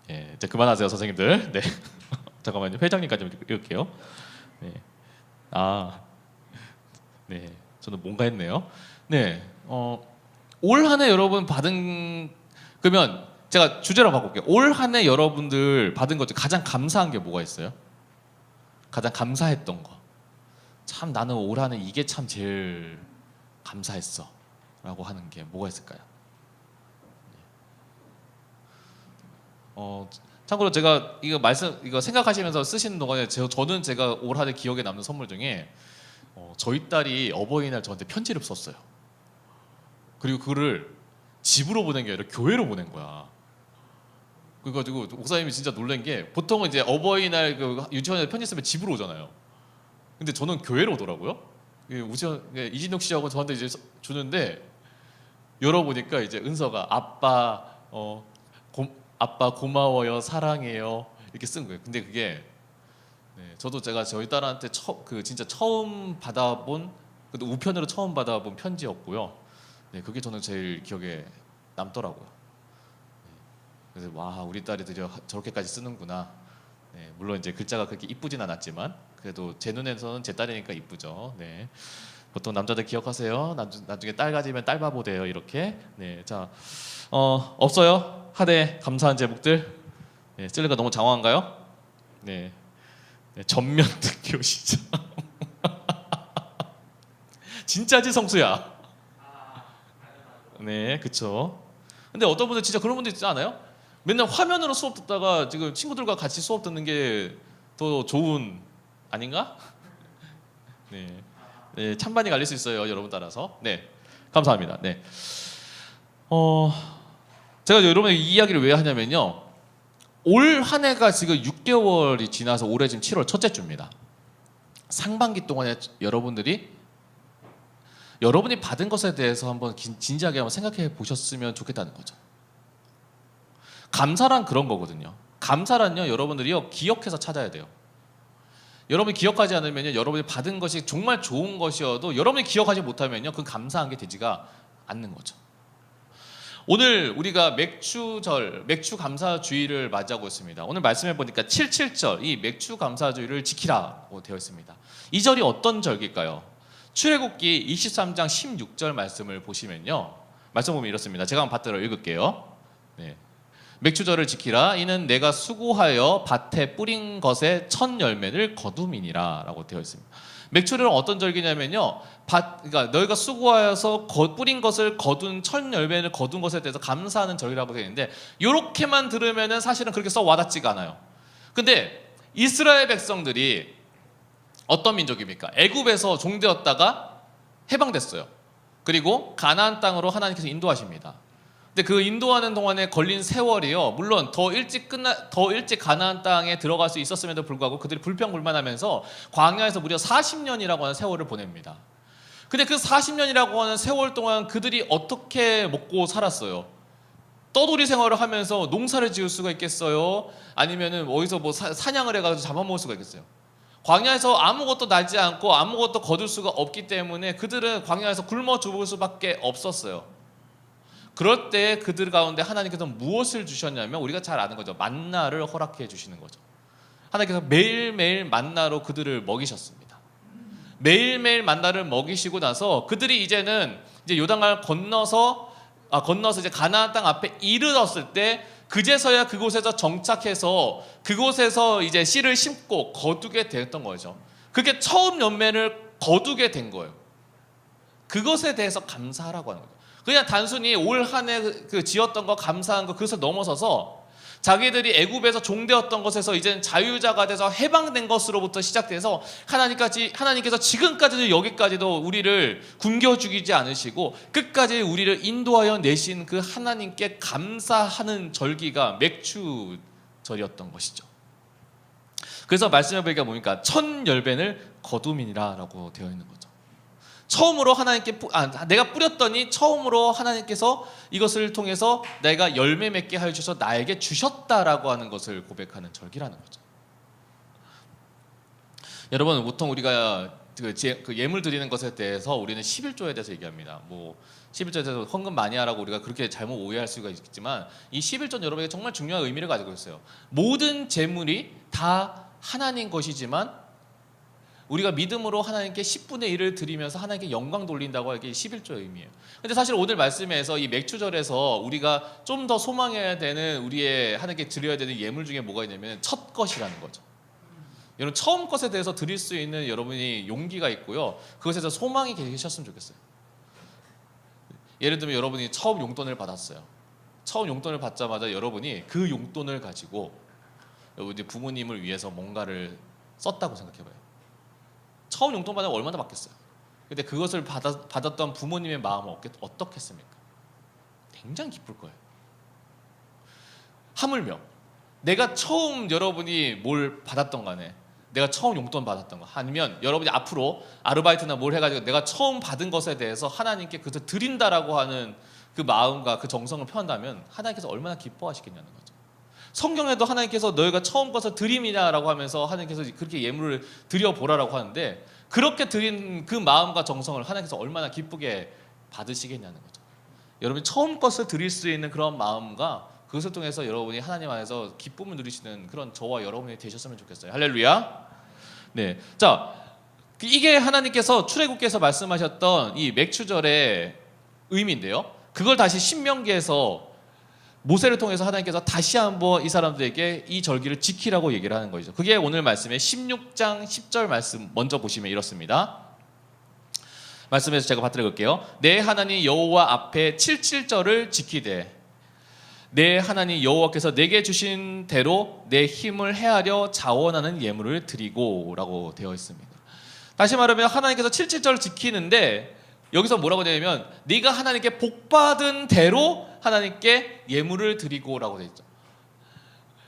네, 이제 그만하세요 선생님들. 네. 잠깐만요. 회장님까지 좀 읽을게요. 네. 네. 저는 뭔가 했네요. 네. 올 한해 여러분 받은 그러면 제가 주제로 바꿀게요. 올 한해 여러분들 받은 것 중 가장 감사한 게 뭐가 있어요? 가장 감사했던 거. 참 나는 올 한해 이게 참 제일 감사했어. 라고 하는 게 뭐가 있을까요? 참고로 제가 이거 생각하시면서 쓰시는 동안에 저는 제가 올 한해 기억에 남는 선물 중에 저희 딸이 어버이날 저한테 편지를 썼어요. 그리고 그거를 집으로 보낸 게 아니라 교회로 보낸 거야. 그래가지고 목사님이 진짜 놀란 게 보통은 이제 어버이날 그 유치원에 편지 쓰면 집으로 오잖아요. 근데 저는 교회로 오더라고요. 이진욱 씨하고 저한테 이제 주는데 열어보니까 이제 은서가 아빠 고마워요 사랑해요 이렇게 쓴 거예요. 근데 그게 저도 제가 저희 딸한테 진짜 처음 받아본 우편으로 처음 받아본 편지였고요. 그게 저는 제일 기억에 남더라고요. 그래서 와 우리 딸이 드디어 저렇게까지 쓰는구나. 물론 이제 글자가 그렇게 이쁘진 않았지만 그래도 제 눈에서는 제 딸이니까 이쁘죠. 보통 남자들 기억하세요. 나중에 딸 가지면 딸 바보 돼요 이렇게. 자 없어요. 한해 감사한 제목들. 쓸리가 너무 장황한가요? 전면 등교 시작. 진짜지 성수야. 그쵸. 근데 어떤 분들 진짜 그런 분들 있지 않아요? 맨날 화면으로 수업 듣다가 지금 친구들과 같이 수업 듣는 게 더 좋은 아닌가? 찬반이 갈릴 수 있어요. 여러분 따라서. 감사합니다. 제가 여러분에게 이 이야기를 왜 하냐면요. 올 한 해가 지금 6개월이 지나서 올해 지금 7월 첫째 주입니다. 상반기 동안에 여러분이 받은 것에 대해서 한번 진지하게 한번 생각해 보셨으면 좋겠다는 거죠. 감사란 그런 거거든요. 감사란요, 여러분들이요 기억해서 찾아야 돼요. 여러분이 기억하지 않으면요, 여러분이 받은 것이 정말 좋은 것이어도 여러분이 기억하지 못하면요, 그건 감사한 게 되지가 않는 거죠. 오늘 우리가 맥주절, 맥주 감사주의를 맞이하고 있습니다. 오늘 말씀해 보니까 77절, 이 맥주 감사주의를 지키라고 되어 있습니다. 이 절이 어떤 절기일까요? 출애굽기 23장 16절 말씀을 보시면요, 말씀 보면 이렇습니다. 제가 한번 받들어 읽을게요. 맥주절을 지키라. 이는 내가 수고하여 밭에 뿌린 것의 첫 열매를 거둠이니라 라고 되어 있습니다. 맥주절은 어떤 절기냐면요, 그러니까 너희가 수고하여서 뿌린 것을 거둔 첫 열매를 거둔 것에 대해서 감사하는 절기라고 되어 있는데, 이렇게만 들으면은 사실은 그렇게 썩 와닿지가 않아요. 근데 이스라엘 백성들이 어떤 민족입니까? 애굽에서 종되었다가 해방됐어요. 그리고 가나안 땅으로 하나님께서 인도하십니다. 근데 그 인도하는 동안에 걸린 세월이요, 물론 더 일찍 가나안 땅에 들어갈 수 있었음에도 불구하고 그들이 불평불만하면서 광야에서 무려 40년이라고 하는 세월을 보냅니다. 근데 그 40년이라고 하는 세월 동안 그들이 어떻게 먹고 살았어요? 떠돌이 생활을 하면서 농사를 지을 수가 있겠어요? 아니면은 어디서 뭐 사냥을 해가지고 잡아먹을 수가 있겠어요? 광야에서 아무것도 나지 않고 아무것도 거둘 수가 없기 때문에 그들은 광야에서 굶어 죽을 수밖에 없었어요. 그럴 때 그들 가운데 하나님께서 무엇을 주셨냐면, 우리가 잘 아는 거죠. 만나를 허락해 주시는 거죠. 하나님께서 매일매일 만나로 그들을 먹이셨습니다. 매일매일 만나를 먹이시고 나서 그들이 이제 요단강을 건너서 이제 가나안 땅 앞에 이르렀을 때, 그제서야 그곳에서 정착해서 그곳에서 이제 씨를 심고 거두게 되었던 거죠. 그게 처음 열매를 거두게 된 거예요. 그것에 대해서 감사하라고 하는 거죠. 그냥 단순히 올 한 해 지었던 거 감사한 거 그것을 넘어서서 자기들이 애굽에서 종되었던 것에서 이제는 자유자가 돼서 해방된 것으로부터 시작돼서 하나님께서 지금까지도 여기까지도 우리를 굶겨 죽이지 않으시고 끝까지 우리를 인도하여 내신 그 하나님께 감사하는 절기가 맥주절이었던 것이죠. 그래서 말씀해 보니까 뭡니까? 첫 열매를 거둠이니라라고 되어 있는 거죠. 처음으로 하나님께 내가 뿌렸더니 처음으로 하나님께서 이것을 통해서 내가 열매 맺게 하여 주셔서 나에게 주셨다라고 하는 것을 고백하는 절기라는 거죠. 여러분, 보통 우리가 그 예물 드리는 것에 대해서 우리는 11조에 대해서 얘기합니다. 11조에 대해서 헌금 많이 하라고 우리가 그렇게 잘못 오해할 수가 있겠지만, 이 11조는 여러분에게 정말 중요한 의미를 가지고 있어요. 모든 재물이 다 하나님 것이지만 우리가 믿음으로 하나님께 10분의 1을 드리면서 하나님께 영광 돌린다고 하는 게 11조의 의미예요. 근데 사실 오늘 말씀에서 이 맥주절에서 우리가 좀 더 소망해야 되는, 우리의 하나님께 드려야 되는 예물 중에 뭐가 있냐면 첫 것이라는 거죠. 여러분, 처음 것에 대해서 드릴 수 있는 여러분이 용기가 있고요, 그것에 대해서 소망이 계셨으면 좋겠어요. 예를 들면 여러분이 처음 용돈을 받았어요. 처음 용돈을 받자마자 여러분이 그 용돈을 가지고 여러분이 부모님을 위해서 뭔가를 썼다고 생각해봐요. 처음 용돈 받으면 얼마나 받겠어요. 근데 그것을 받았던 부모님의 마음은 어떻겠습니까? 굉장히 기쁠 거예요. 하물며 내가 처음 여러분이 뭘 받았던 간에, 내가 처음 용돈 받았던 거, 아니면 여러분이 앞으로 아르바이트나 뭘 해가지고 내가 처음 받은 것에 대해서 하나님께 그것을 드린다라고 하는 그 마음과 그 정성을 표한다면 하나님께서 얼마나 기뻐하시겠냐는 거죠. 성경에도 하나님께서 너희가 처음 것을 드림이냐라고 하면서 하나님께서 그렇게 예물을 드려보라라고 하는데, 그렇게 드린 그 마음과 정성을 하나님께서 얼마나 기쁘게 받으시겠냐는 거죠. 여러분이 처음 것을 드릴 수 있는 그런 마음과 그것을 통해서 여러분이 하나님 안에서 기쁨을 누리시는 그런 저와 여러분이 되셨으면 좋겠어요. 할렐루야. 네, 자, 이게 하나님께서 출애굽기에서 말씀하셨던 이 맥추절의 의미인데요. 그걸 다시 신명기에서 모세를 통해서 하나님께서 다시 한번 이 사람들에게 이 절기를 지키라고 얘기를 하는 거죠. 그게 오늘 말씀의 16장 10절 말씀 먼저 보시면 이렇습니다. 말씀에서 제가 받들어 볼게요. 내 하나님 여호와 앞에 77절을 지키되 내 하나님 여호와께서 내게 주신 대로 내 힘을 헤아려 자원하는 예물을 드리고 라고 되어 있습니다. 다시 말하면 하나님께서 77절을 지키는데 여기서 뭐라고 되냐면 네가 하나님께 복받은 대로 하나님께 예물을 드리고 라고 되어 있죠.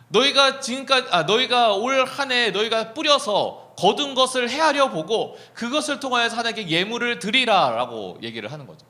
너희가 올 한 해 너희가 뿌려서 거둔 것을 헤아려 보고 그것을 통하여서 하나님께 예물을 드리라 라고 얘기를 하는 거죠.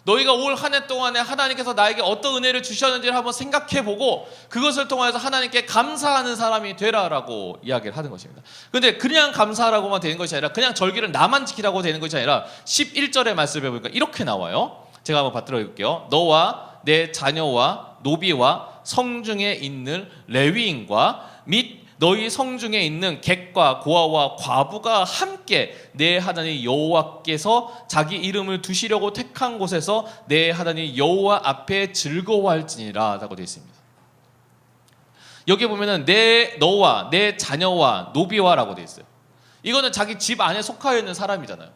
너희가 올 한 해 동안에 하나님께서 나에게 어떤 은혜를 주셨는지를 한번 생각해 보고 그것을 통하여서 하나님께 감사하는 사람이 되라라고 이야기를 하는 것입니다. 그런데 그냥 감사하라고만 되는 것이 아니라 그냥 절기를 나만 지키라고 되는 것이 아니라 11절의 말씀을 보니까 이렇게 나와요. 제가 한번 받들어 볼게요. 너와 내 자녀와 노비와 성중에 있는 레위인과 및 너희 성중에 있는 객과 고아와 과부가 함께 내 하나님 여호와께서 자기 이름을 두시려고 택한 곳에서 내 하나님 여호와 앞에 즐거워할지니라 라고 되어 있습니다. 여기 보면은 너와 내 자녀와 노비와 라고 되어 있어요. 이거는 자기 집 안에 속하여 있는 사람이잖아요.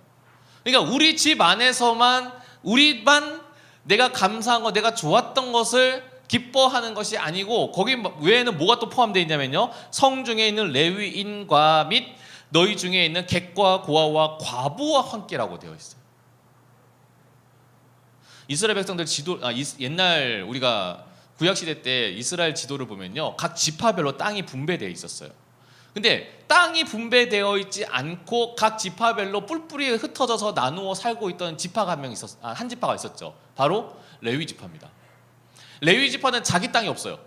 그러니까 우리 집 안에서만 우리만 내가 감사한 거, 내가 좋았던 것을 기뻐하는 것이 아니고 거기 외에는 뭐가 또 포함되어 있냐면요, 성중에 있는 레위인과 및 너희 중에 있는 객과 고아와 과부와 함께라고 되어 있어요. 이스라엘 백성들 옛날 우리가 구약시대 때 이스라엘 지도를 보면요, 각 지파별로 땅이 분배되어 있었어요. 근데 땅이 분배되어 있지 않고 각 지파별로 뿔뿔이 흩어져서 나누어 살고 있던 지파가 한 지파가 있었죠. 바로 레위 지파입니다. 레위 지파는 자기 땅이 없어요.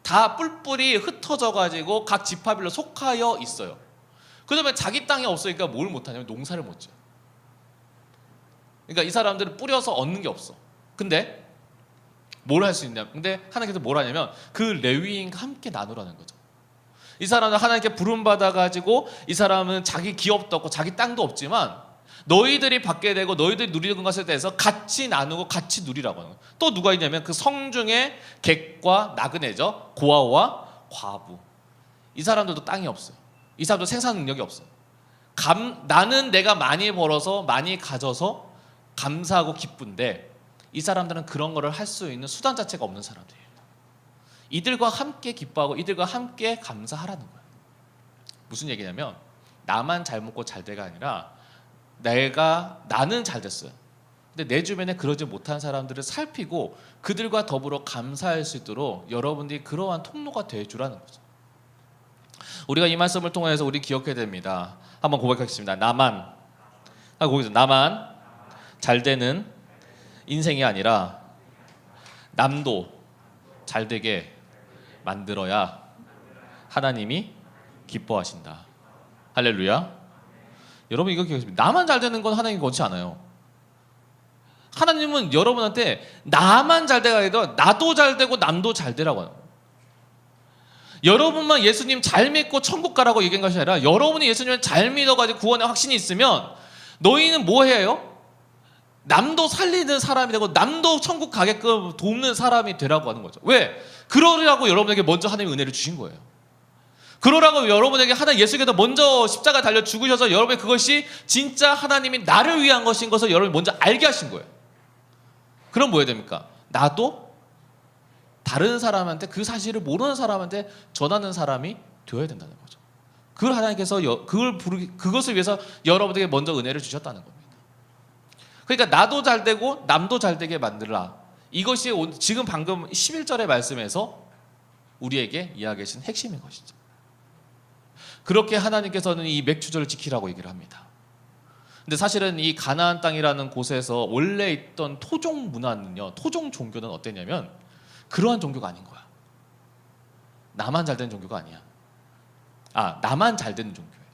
다 뿔뿔이 흩어져 가지고 각 지파별로 속하여 있어요. 그러면 자기 땅이 없으니까 뭘 못하냐면 농사를 못 지어요. 그러니까 이 사람들은 뿌려서 얻는 게 없어. 근데 뭘 할 수 있냐? 근데 하나님께서 뭘 하냐면 그 레위인과 함께 나누라는 거죠. 이 사람은 하나님께 부름받아 가지고 이 사람은 자기 기업도 없고 자기 땅도 없지만 너희들이 받게 되고 너희들이 누리는 것에 대해서 같이 나누고 같이 누리라고 하는 거예요. 또 누가 있냐면 그 성중에 객과 나그네죠. 고아와 과부. 이 사람들도 땅이 없어요. 이 사람도 생산 능력이 없어요. 나는 내가 많이 벌어서 많이 가져서 감사하고 기쁜데 이 사람들은 그런 거를 할 수 있는 수단 자체가 없는 사람들이에요. 이들과 함께 기뻐하고 이들과 함께 감사하라는 거예요. 무슨 얘기냐면 나만 잘 먹고 잘 돼가 아니라 나는 잘 됐어요. 근데 내 주변에 그러지 못한 사람들을 살피고 그들과 더불어 감사할 수 있도록 여러분들이 그러한 통로가 되어주라는 거죠. 우리가 이 말씀을 통해서 우리 기억해야 됩니다. 한번 고백하겠습니다. 나만 잘 되는 인생이 아니라 남도 잘 되게 만들어야 하나님이 기뻐하신다. 할렐루야. 여러분 이거 기억하십시오. 나만 잘 되는 건 하나님이 원치 않아요. 하나님은 여러분한테 나만 잘 되가 아니라 나도 잘 되고 남도 잘 되라고 하는 거예요. 여러분만 예수님 잘 믿고 천국 가라고 얘기한 것이 아니라 여러분이 예수님을 잘 믿어가지고 구원의 확신이 있으면 너희는 뭐 해요? 남도 살리는 사람이 되고 남도 천국 가게끔 돕는 사람이 되라고 하는 거죠. 왜? 그러라고 여러분에게 먼저 하나님의 은혜를 주신 거예요. 그러라고 여러분에게 예수께서 먼저 십자가 달려 죽으셔서 여러분의 그것이 진짜 하나님이 나를 위한 것인 것을 여러분이 먼저 알게 하신 거예요. 그럼 뭐 해야 됩니까? 나도 다른 사람한테 그 사실을 모르는 사람한테 전하는 사람이 되어야 된다는 거죠. 그걸 하나님께서 그것을 위해서 여러분에게 먼저 은혜를 주셨다는 겁니다. 그러니까 나도 잘 되고 남도 잘 되게 만들라. 이것이 지금 방금 11절의 말씀에서 우리에게 이야기하신 핵심인 것이죠. 그렇게 하나님께서는 이 맥주절을 지키라고 얘기를 합니다. 근데 사실은 이 가나안 땅이라는 곳에서 원래 있던 토종 문화는요, 토종 종교는 어땠냐면 그러한 종교가 아닌 거야. 나만 잘 되는 종교가 아니야. 나만 잘 되는 종교예요.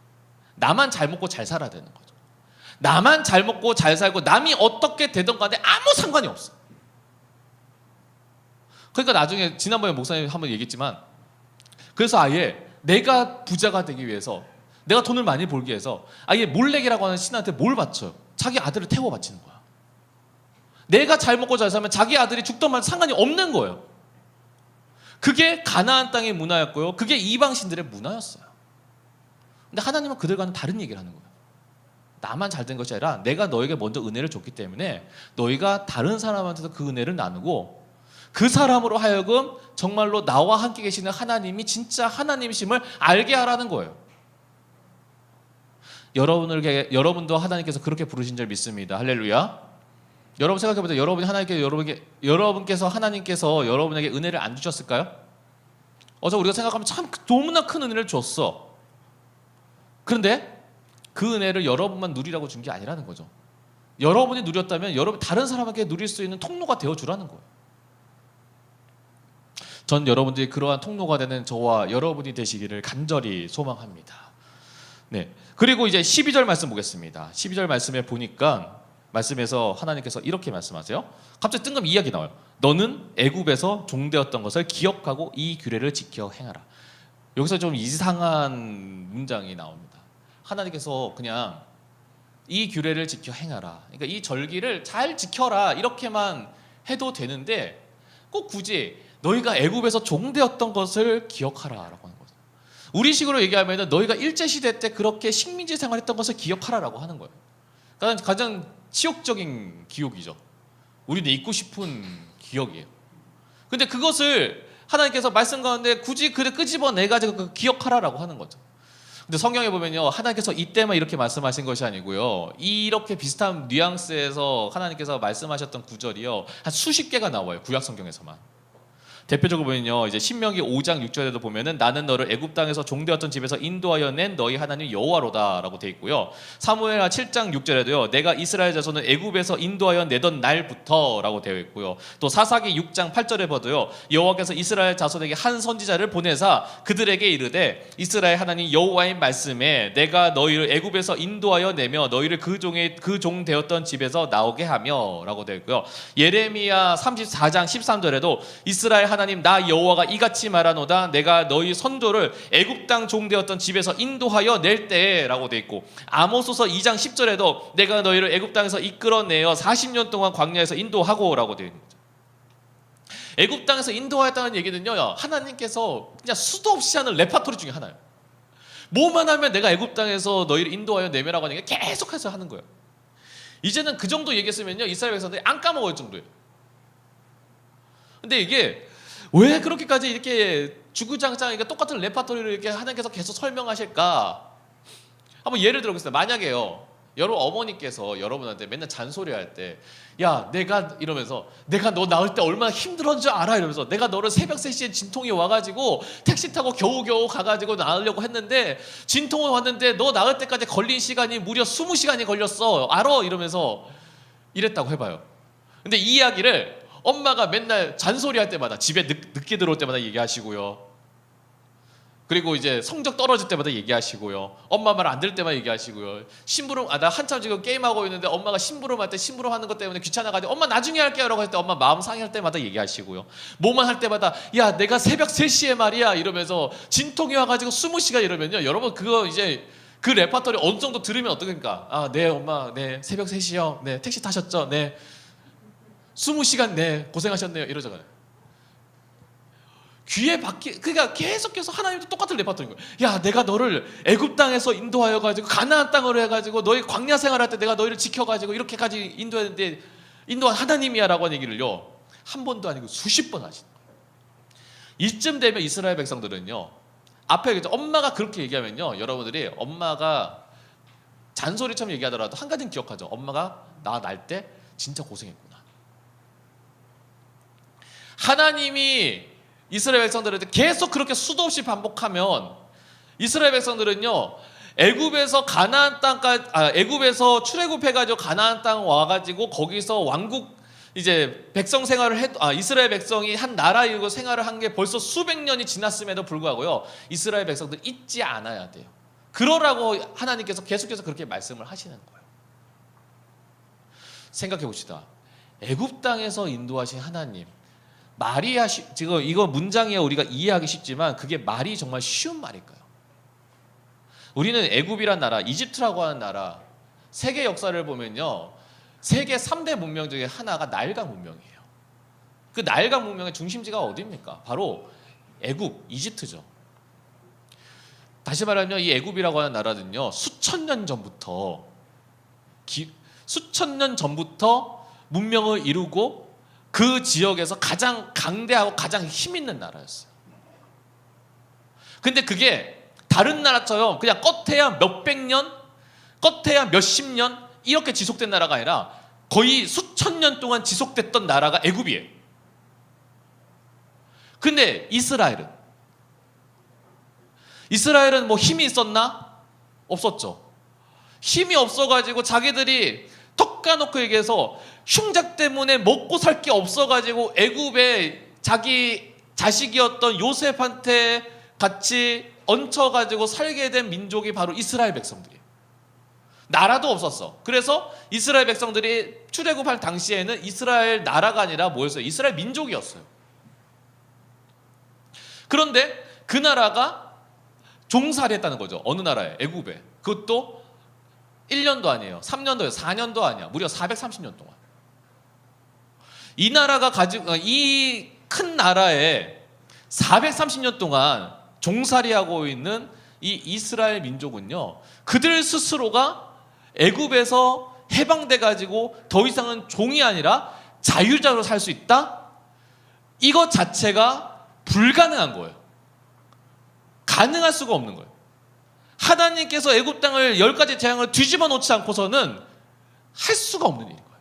나만 잘 먹고 잘 살아야 되는 거죠. 나만 잘 먹고 잘 살고 남이 어떻게 되든 간에 아무 상관이 없어. 그러니까 나중에 지난번에 목사님 한번 얘기했지만, 그래서 아예 내가 부자가 되기 위해서, 내가 돈을 많이 벌기 위해서 아예 몰래기라고 하는 신한테 뭘 바쳐요? 자기 아들을 태워 바치는 거야. 내가 잘 먹고 잘 살면 자기 아들이 죽던 말 상관이 없는 거예요. 그게 가나안 땅의 문화였고요. 그게 이방신들의 문화였어요. 근데 하나님은 그들과는 다른 얘기를 하는 거예요. 나만 잘된 것이 아니라 내가 너에게 먼저 은혜를 줬기 때문에 너희가 다른 사람한테도 그 은혜를 나누고 그 사람으로 하여금 정말로 나와 함께 계시는 하나님이 진짜 하나님이심을 알게 하라는 거예요. 여러분도 하나님께서 그렇게 부르신 줄 믿습니다. 할렐루야. 여러분 생각해보세요. 여러분께서 하나님께서 여러분에게 은혜를 안 주셨을까요? 어제 우리가 생각하면 참 너무나 큰 은혜를 줬어. 그런데 그 은혜를 여러분만 누리라고 준 게 아니라는 거죠. 여러분이 누렸다면 다른 사람에게 누릴 수 있는 통로가 되어주라는 거예요. 전 여러분들이 그러한 통로가 되는 저와 여러분이 되시기를 간절히 소망합니다. 네. 그리고 이제 12절 말씀 보겠습니다. 12절 말씀에 보니까 말씀에서 하나님께서 이렇게 말씀하세요. 갑자기 뜬금 이야기 나와요. 너는 애굽에서 종되었던 것을 기억하고 이 규례를 지켜 행하라. 여기서 좀 이상한 문장이 나옵니다. 하나님께서 그냥 이 규례를 지켜 행하라. 그러니까 이 절기를 잘 지켜라 이렇게만 해도 되는데 꼭 굳이 너희가 애굽에서 종되었던 것을 기억하라라고 하는 거죠. 우리식으로 얘기하면 너희가 일제시대 때 그렇게 식민지 생활했던 것을 기억하라라고 하는 거예요. 가장 치욕적인 기억이죠. 우리는 잊고 싶은 기억이에요. 근데 그것을 하나님께서 말씀 가운데 굳이 끄집어내가지고 기억하라라고 하는 거죠. 근데 성경에 보면요, 하나님께서 이때만 이렇게 말씀하신 것이 아니고요, 이렇게 비슷한 뉘앙스에서 하나님께서 말씀하셨던 구절이요 한 수십 개가 나와요. 구약 성경에서만. 대표적으로 보면요, 이제 신명기 5장 6절에도 보면은 나는 너를 애굽 땅에서 종되었던 집에서 인도하여 낸 너희 하나님 여호와로다라고 돼 있고요. 사무엘하 7장 6절에도요, 내가 이스라엘 자손을 애굽에서 인도하여 내던 날부터라고 되어 있고요. 또 사사기 6장 8절에 봐도요, 여호와께서 이스라엘 자손에게 한 선지자를 보내사 그들에게 이르되 이스라엘 하나님 여호와의 말씀에 내가 너희를 애굽에서 인도하여 내며 너희를 그 종 되었던 집에서 나오게 하며라고 되어 있고요. 예레미야 34장 13절에도 이스라엘 하나님 나 여호와가 이같이 말하노다 내가 너희 선조를 애굽 땅 종되었던 집에서 인도하여 낼 때라고 돼 있고, 아모스서 2장 10절에도 내가 너희를 애굽 땅에서 이끌어내어 40년 동안 광야에서 인도하고라고 되어 있는 거죠. 애굽 땅에서 인도하였다는 얘기는요, 하나님께서 그냥 수도 없이 하는 레파토리 중에 하나예요. 뭐만 하면 내가 애굽 땅에서 너희를 인도하여 내며라고 하는 게 계속해서 하는 거예요. 이제는 그 정도 얘기했으면요, 이스라엘 백성들이 안 까먹을 정도예요. 근데 이게 왜 그렇게까지 이렇게 주구장창 똑같은 레파토리를 이렇게 하나님께서 계속 설명하실까? 한번 예를 들어보겠습니다. 만약에요, 여러분 어머니께서 여러분한테 맨날 잔소리할 때, 야 내가 이러면서 내가 너 낳을 때 얼마나 힘들었는 줄 알아? 이러면서 내가 너를 새벽 3시에 진통이 와가지고 택시 타고 겨우겨우 가가지고 낳으려고 했는데 진통이 왔는데 너 낳을 때까지 걸린 시간이 무려 20시간이 걸렸어. 알아? 이러면서 이랬다고 해봐요. 근데 이 이야기를 엄마가 맨날 잔소리할 때마다, 집에 늦게 들어올 때마다 얘기하시고요, 그리고 이제 성적 떨어질 때마다 얘기하시고요, 엄마 말 안 들을 때마다 얘기하시고요, 심부름 나 한참 지금 게임하고 있는데 엄마가 심부름할 때 심부름하는 것 때문에 귀찮아가지고 엄마 나중에 할게요 라고 할 때 엄마 마음 상할 때마다 얘기하시고요, 뭐만 할 때마다 야 내가 새벽 3시에 말이야 이러면서 진통이 와가지고 20시간 이러면요, 여러분 그거 이제 그 레파토리 어느 정도 들으면 어떡합니까? 아 네 엄마 네 새벽 3시요, 네 택시 타셨죠, 네 20시간 네 고생하셨네요 이러잖아요. 귀에 그러니까 계속해서 하나님도 똑같은 레파토리인 거예요. 야 내가 너를 애굽 땅에서 인도하여 가지고 가나안 땅으로 해가지고 너희 광야 생활할 때 내가 너희를 지켜가지고 이렇게까지 인도했는데 인도한 하나님이야라고 하는 얘기를요 한 번도 아니고 수십 번 하시는 거예요. 이쯤 되면 이스라엘 백성들은요 앞에 엄마가 그렇게 얘기하면요 여러분들이 엄마가 잔소리처럼 얘기하더라도 한 가지는 기억하죠. 엄마가 나 날 때 진짜 고생했구나. 하나님이 이스라엘 백성들한테 계속 그렇게 수도 없이 반복하면 이스라엘 백성들은요 애굽에서 가나안 땅까지 애굽에서 출애굽해가지고 가나안 땅 와가지고 거기서 왕국 이제 백성 생활을 이스라엘 백성이 한 나라이고 생활을 한 게 벌써 수백 년이 지났음에도 불구하고요 이스라엘 백성들 잊지 않아야 돼요. 그러라고 하나님께서 계속해서 그렇게 말씀을 하시는 거예요. 생각해 봅시다. 애굽 땅에서 인도하신 하나님 말이 지금 이거 문장이야 우리가 이해하기 쉽지만 그게 말이 정말 쉬운 말일까요? 우리는 애굽이란 나라, 이집트라고 하는 나라 세계 역사를 보면요 세계 3대 문명 중에 하나가 나일강 문명이에요. 그 나일강 문명의 중심지가 어디입니까? 바로 애굽, 이집트죠. 다시 말하면 이 애굽이라고 하는 나라는요 수천 년 전부터 문명을 이루고 그 지역에서 가장 강대하고 가장 힘 있는 나라였어요. 근데 그게 다른 나라처럼 그냥 껏해야 몇백 년, 껏해야 몇십 년 이렇게 지속된 나라가 아니라 거의 수천 년 동안 지속됐던 나라가 애굽이에요. 근데 이스라엘은 뭐 힘이 있었나? 없었죠. 힘이 없어가지고 자기들이 턱 까놓고 얘기해서 흉작 때문에 먹고 살 게 없어가지고 애굽에 자기 자식이었던 요셉한테 같이 얹혀가지고 살게 된 민족이 바로 이스라엘 백성들이에요. 나라도 없었어. 그래서 이스라엘 백성들이 출애굽할 당시에는 이스라엘 나라가 아니라 뭐였어요? 이스라엘 민족이었어요. 그런데 그 나라가 종살이했다는 거죠. 어느 나라에? 애굽에. 그것도 1년도 아니에요. 3년도예요. 4년도 아니야. 무려 430년 동안. 이 나라가 가지고 이 큰 나라에 430년 동안 종살이하고 있는 이 이스라엘 민족은요. 그들 스스로가 애굽에서 해방돼 가지고 더 이상은 종이 아니라 자유자로 살 수 있다? 이것 자체가 불가능한 거예요. 가능할 수가 없는 거예요. 하나님께서 애굽 땅을 10가지 재앙을 뒤집어 놓지 않고서는 할 수가 없는 일인 거예요.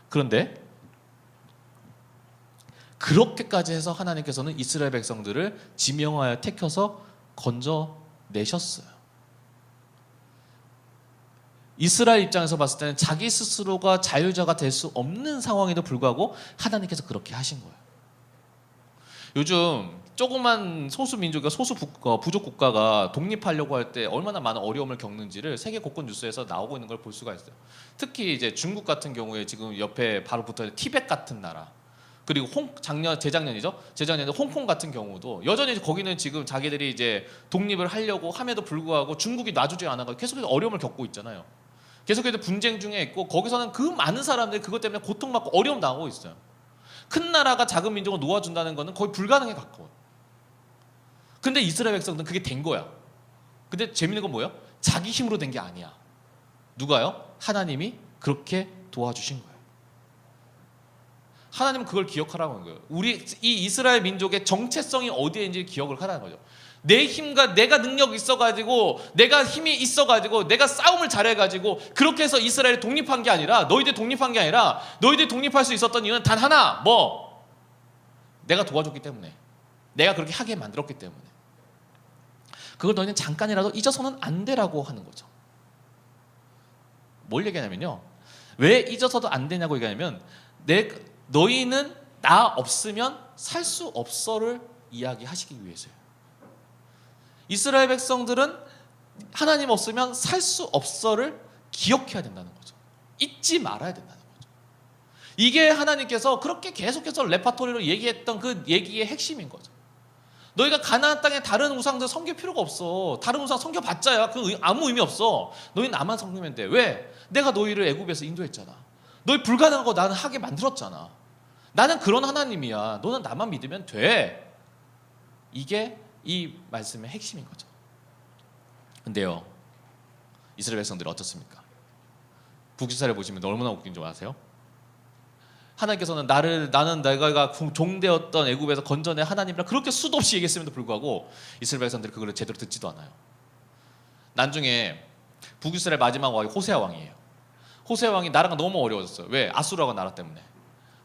그런데 그렇게까지 해서 하나님께서는 이스라엘 백성들을 지명하여 택혀서 건져내셨어요. 이스라엘 입장에서 봤을 때는 자기 스스로가 자유자가 될 수 없는 상황에도 불구하고 하나님께서 그렇게 하신 거예요. 요즘 조그만 소수 민족과 소수 부족 국가가 독립하려고 할 때 얼마나 많은 어려움을 겪는지를 세계 곳곳 뉴스에서 나오고 있는 걸 볼 수가 있어요. 특히 이제 중국 같은 경우에 지금 옆에 바로 붙어 있는 티벳 같은 나라, 그리고 재작년에 홍콩 같은 경우도 여전히 거기는 지금 자기들이 이제 독립을 하려고 함에도 불구하고 중국이 놔주지 않아서 계속해서 어려움을 겪고 있잖아요. 계속해서 분쟁 중에 있고 거기서는 그 많은 사람들이 그것 때문에 고통받고 어려움 당하고 있어요. 큰 나라가 작은 민족을 놓아준다는 것은 거의 불가능에 가까워요. 근데 이스라엘 백성들은 그게 된 거야. 근데 재밌는 건 뭐예요? 자기 힘으로 된 게 아니야. 누가요? 하나님이 그렇게 도와주신 거예요. 하나님은 그걸 기억하라고 하는 거예요. 우리 이 이스라엘 민족의 정체성이 어디에 있는지 기억을 하라는 거죠. 내 힘과 내가 능력이 있어가지고 내가 힘이 있어가지고 내가 싸움을 잘해가지고 그렇게 해서 이스라엘이 독립한 게 아니라 너희들이 독립한 게 아니라 너희들이 독립할 수 있었던 이유는 단 하나 내가 도와줬기 때문에 내가 그렇게 하게 만들었기 때문에 그걸 너희는 잠깐이라도 잊어서는 안 되라고 하는 거죠. 뭘 얘기하냐면요. 왜 잊어서도 안 되냐고 얘기하냐면 너희는 나 없으면 살 수 없어를 이야기하시기 위해서요. 이스라엘 백성들은 하나님 없으면 살 수 없어를 기억해야 된다는 거죠. 잊지 말아야 된다는 거죠. 이게 하나님께서 그렇게 계속해서 레파토리로 얘기했던 그 얘기의 핵심인 거죠. 너희가 가나안 땅에 다른 우상들 섬길 필요가 없어. 다른 우상 섬겨봤자야 그 아무 의미 없어. 너희 나만 섬기면 돼. 왜? 내가 너희를 애굽에서 인도했잖아. 너희 불가능한 거 나는 하게 만들었잖아. 나는 그런 하나님이야. 너는 나만 믿으면 돼. 이게 이 말씀의 핵심인 거죠. 근데요, 이스라엘 백성들은 어떻습니까? 북이스라엘 보시면 얼마나 웃긴 줄 아세요? 하나님께서는 나는 내가 종되었던 애굽에서 건져내 하나님이라 그렇게 수도 없이 얘기했음에도 불구하고 이스라엘 백성들이 그걸 제대로 듣지도 않아요. 나중에 북이스라엘 마지막 왕이 호세아 왕이에요. 호세아 왕이 나라가 너무 어려워졌어요. 왜? 아수르가 나라 때문에.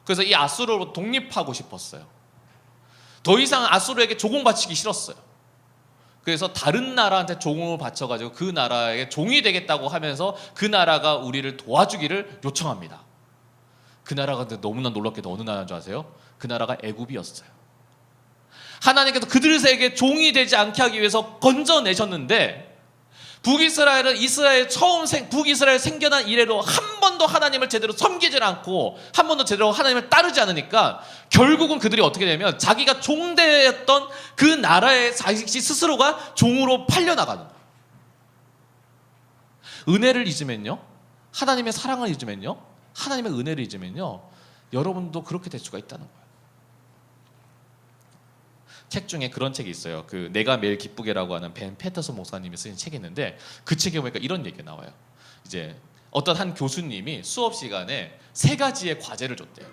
그래서 이 아수르로 독립하고 싶었어요. 더 이상 아수르에게 조공 바치기 싫었어요. 그래서 다른 나라한테 종을 바쳐가지고 그 나라에게 종이 되겠다고 하면서 그 나라가 우리를 도와주기를 요청합니다. 그 나라가 너무나 놀랍게도 어느 나라인 줄 아세요? 그 나라가 애굽이었어요. 하나님께서 그들에게 종이 되지 않게 하기 위해서 건져내셨는데 북이스라엘은 북이스라엘 생겨난 이래로 한 번도 하나님을 제대로 섬기질 않고 한 번도 제대로 하나님을 따르지 않으니까 결국은 그들이 어떻게 되면 자기가 종되었던 그 나라의 자식이 스스로가 종으로 팔려나가는 거예요. 은혜를 잊으면요, 하나님의 사랑을 잊으면요, 하나님의 은혜를 잊으면요, 여러분도 그렇게 될 수가 있다는 거예요. 책 중에 그런 책이 있어요. 그 내가 매일 기쁘게라고 하는 벤 패터슨 목사님이 쓰신 책이 있는데 그 책에 보니까 이런 얘기가 나와요. 이제 어떤 한 교수님이 수업 시간에 3가지의 과제를 줬대요.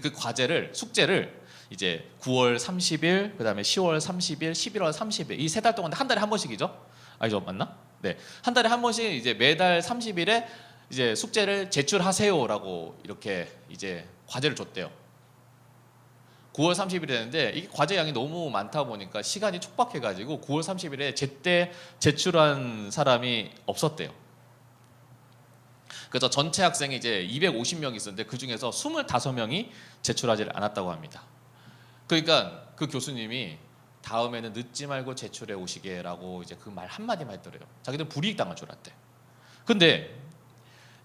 그 과제를 숙제를 이제 9월 30일, 그다음에 10월 30일, 11월 30일 이 3달 동안 한 달에 한 번씩이죠? 아니죠, 맞나? 네, 한 달에 한 번씩 이제 매달 30일에 이제 숙제를 제출하세요라고 이렇게 이제 과제를 줬대요. 9월 30일이 되는데 이게 과제 양이 너무 많다 보니까 시간이 촉박해가지고 9월 30일에 제때 제출한 사람이 없었대요. 그래서 전체 학생이 이제 250명이 있었는데 그 중에서 25명이 제출하지 않았다고 합니다. 그러니까 그 교수님이 다음에는 늦지 말고 제출해 오시게라고 이제 그 말 한마디만 했더래요. 자기들 불이익 당할 줄 알았대. 근데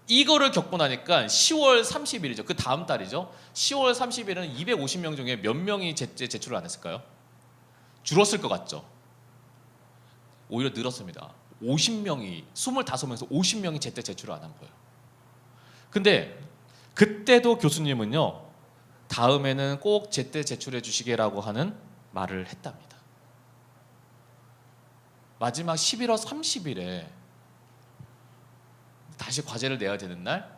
이거를 겪고 나니까 10월 30일이죠. 그 다음 달이죠. 10월 30일은 250명 중에 몇 명이 제출을 안 했을까요? 줄었을 것 같죠. 오히려 늘었습니다. 25명에서 50명이 제때 제출을 안 한 거예요. 근데 그때도 교수님은요, 다음에는 꼭 제때 제출해 주시게라고 하는 말을 했답니다. 마지막 11월 30일에 다시 과제를 내야 되는 날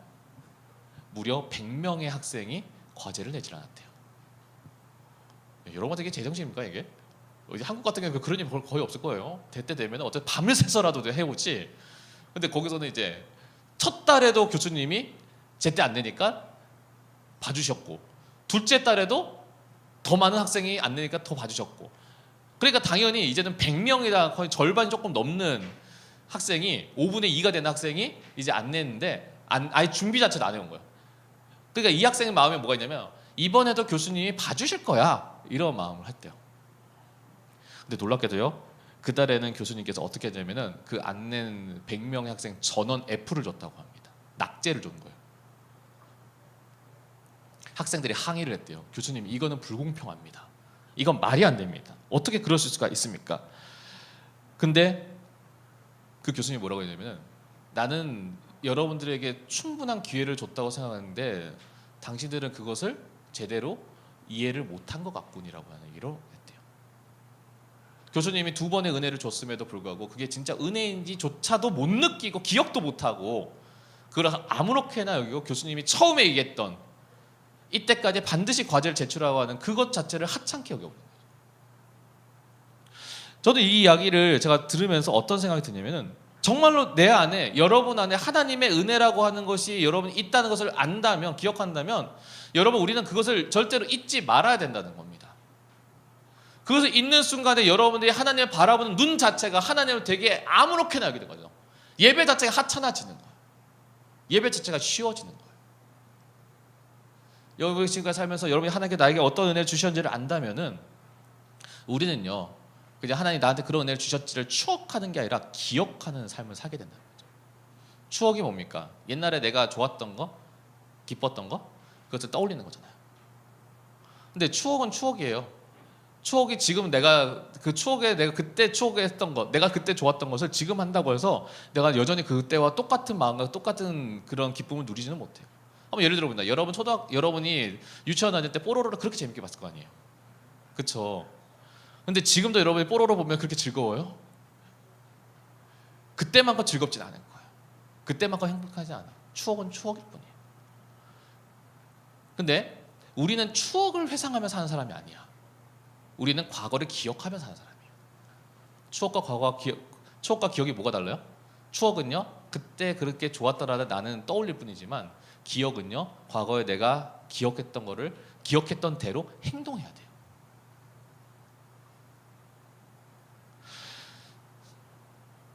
무려 100명의 학생이 과제를 내질 않았대요. 여러분한테 이게 제정신입니까 이게? 한국 같은 경우는 그런 일 거의 없을 거예요. 대때 되면 어쨌든 밤을 새서라도 해오지. 근데 거기서는 이제 첫 달에도 교수님이 제때 안 내니까 봐주셨고, 둘째 달에도 더 많은 학생이 안 내니까 더 봐주셨고, 그러니까 당연히 이제는 100명이다 거의 절반이 조금 넘는 학생이 5분의 2가 되는 학생이 이제 안 냈는데 아예 준비 자체도 안 해온 거예요. 그러니까 이 학생의 마음에 뭐가 있냐면 이번에도 교수님이 봐주실 거야 이런 마음을 했대요. 근데 놀랍게도요, 그 달에는 교수님께서 어떻게 했냐면은 그 안 낸 100명의 학생 전원 F를 줬다고 합니다. 낙제를 준 거예요. 학생들이 항의를 했대요. 교수님, 이거는 불공평합니다. 이건 말이 안 됩니다. 어떻게 그럴 수가 있습니까? 근데 그 교수님이 뭐라고 했냐면은 나는 여러분들에게 충분한 기회를 줬다고 생각하는데 당신들은 그것을 제대로 이해를 못한 것 같군이라고 하는 얘기를 했대요. 교수님이 2번의 은혜를 줬음에도 불구하고 그게 진짜 은혜인지조차도 못 느끼고 기억도 못하고 그걸 아무렇게나 여기고 교수님이 처음에 얘기했던 이때까지 반드시 과제를 제출하고 하는 그것 자체를 하찮게 여겨버린 거예요. 저도 이 이야기를 제가 들으면서 어떤 생각이 드냐면은 정말로 내 안에, 여러분 안에 하나님의 은혜라고 하는 것이 여러분이 있다는 것을 안다면, 기억한다면 여러분 우리는 그것을 절대로 잊지 말아야 된다는 겁니다. 그것을 잊는 순간에 여러분들이 하나님을 바라보는 눈 자체가 하나님을 되게 아무렇게나 여기는 거죠. 예배 자체가 하찮아지는 거예요. 예배 자체가 쉬워지는 거예요. 여러분이 지금까지 살면서 여러분이 하나님께 나에게 어떤 은혜를 주셨는지를 안다면은 우리는요, 그냥 하나님 나한테 그런 은혜를 주셨지를 추억하는 게 아니라 기억하는 삶을 살게 된다는 거죠. 추억이 뭡니까? 옛날에 내가 좋았던 거, 기뻤던 거, 그것을 떠올리는 거잖아요. 근데 추억은 추억이에요. 추억이 지금 내가 그 추억에 내가 그때 추억했던 것, 내가 그때 좋았던 것을 지금 한다고 해서 내가 여전히 그때와 똑같은 마음과 똑같은 그런 기쁨을 누리지는 못해요. 한번 예를 들어봅니다. 여러분이 유치원 다닐 때 뽀로로를 그렇게 재밌게 봤을 거 아니에요. 그렇죠? 근데 지금도 여러분이 뽀로로 보면 그렇게 즐거워요? 그때만큼 즐겁진 않을 거예요. 그때만큼 행복하지 않아. 추억은 추억일 뿐이에요. 근데 우리는 추억을 회상하며 사는 사람이 아니야. 우리는 과거를 기억하며 사는 사람이에요. 추억과 기억이 뭐가 달라요? 추억은요, 그때 그렇게 좋았더라도 나는 떠올릴 뿐이지만, 기억은요, 과거에 내가 기억했던 거를 기억했던 대로 행동해야 돼요.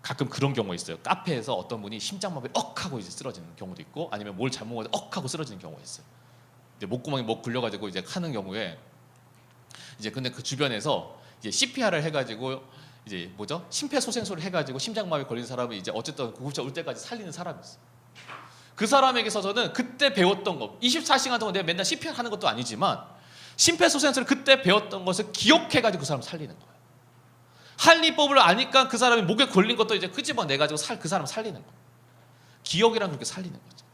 가끔 그런 경우가 있어요. 카페에서 어떤 분이 심장마비 억 하고 이제 쓰러지는 경우도 있고, 아니면 뭘 잘못 먹어서 억 하고 쓰러지는 경우가 있어요. 이제 목구멍이 목 굴려가지고 이제 하는 경우에, 이제 근데 그 주변에서 이제 CPR을 해가지고 이제 뭐죠? 심폐소생술을 해가지고 심장마비 걸린 사람을 이제 어쨌든 구급차 올 때까지 살리는 사람이 있어요. 그 사람에게 있어서는 그때 배웠던 거, 24시간 동안 내가 맨날 CPR 하는 것도 아니지만 심폐소생술을 그때 배웠던 것을 기억해가지고 그 사람을 살리는 거예요. 한리법을 아니까 그 사람이 목에 걸린 것도 이제 끄집어내가지고 그 사람을 살리는 거예요. 기억이란 그렇게 살리는 거죠.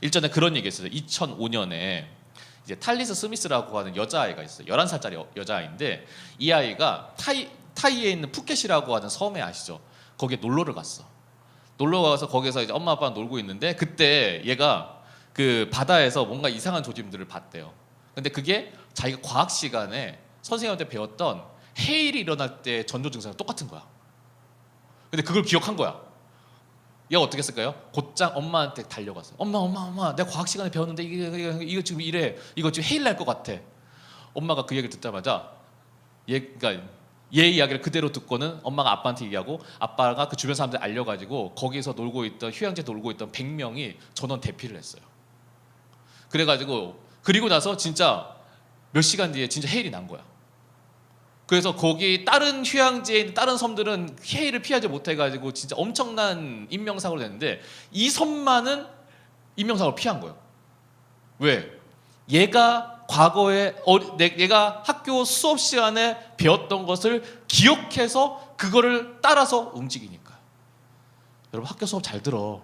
일전에 그런 얘기 했어요. 2005년에 이제 탈리스 스미스라고 하는 여자아이가 있어요. 11살짜리 여자아이인데, 이 아이가 타이에 있는 푸켓이라고 하는 섬에 아시죠? 거기에 놀러를 갔어. 놀러 가서 거기서 이제 엄마 아빠랑 놀고 있는데, 그때 얘가 그 바다에서 뭔가 이상한 조짐들을 봤대요. 근데 그게 자기가 과학 시간에 선생님한테 배웠던 해일이 일어날 때 전조 증상이랑 똑같은 거야. 근데 그걸 기억한 거야. 얘가 어떻게 했을까요? 곧장 엄마한테 달려갔어요. 엄마, 내가 과학 시간에 배웠는데 이거 지금 이래. 이거 지금 해일 날 것 같아. 엄마가 그 얘기를 듣자마자 그러니까 얘 이야기를 그대로 듣고는 엄마가 아빠한테 얘기하고, 아빠가 그 주변 사람들 알려가지고 거기서 놀고 있던 휴양지 놀고 있던 100명이 전원 대피를 했어요. 그래가지고 그리고 나서 진짜 몇 시간 뒤에 진짜 해일이 난 거야. 그래서 거기 다른 휴양지에 있는 다른 섬들은 해일을 피하지 못해가지고 진짜 엄청난 인명사고를 냈는데, 이 섬만은 인명사고를 피한 거예요. 왜? 얘가 과거에 얘가 학교 수업 시간에 배웠던 것을 기억해서 그거를 따라서 움직이니까. 여러분, 학교 수업 잘 들어.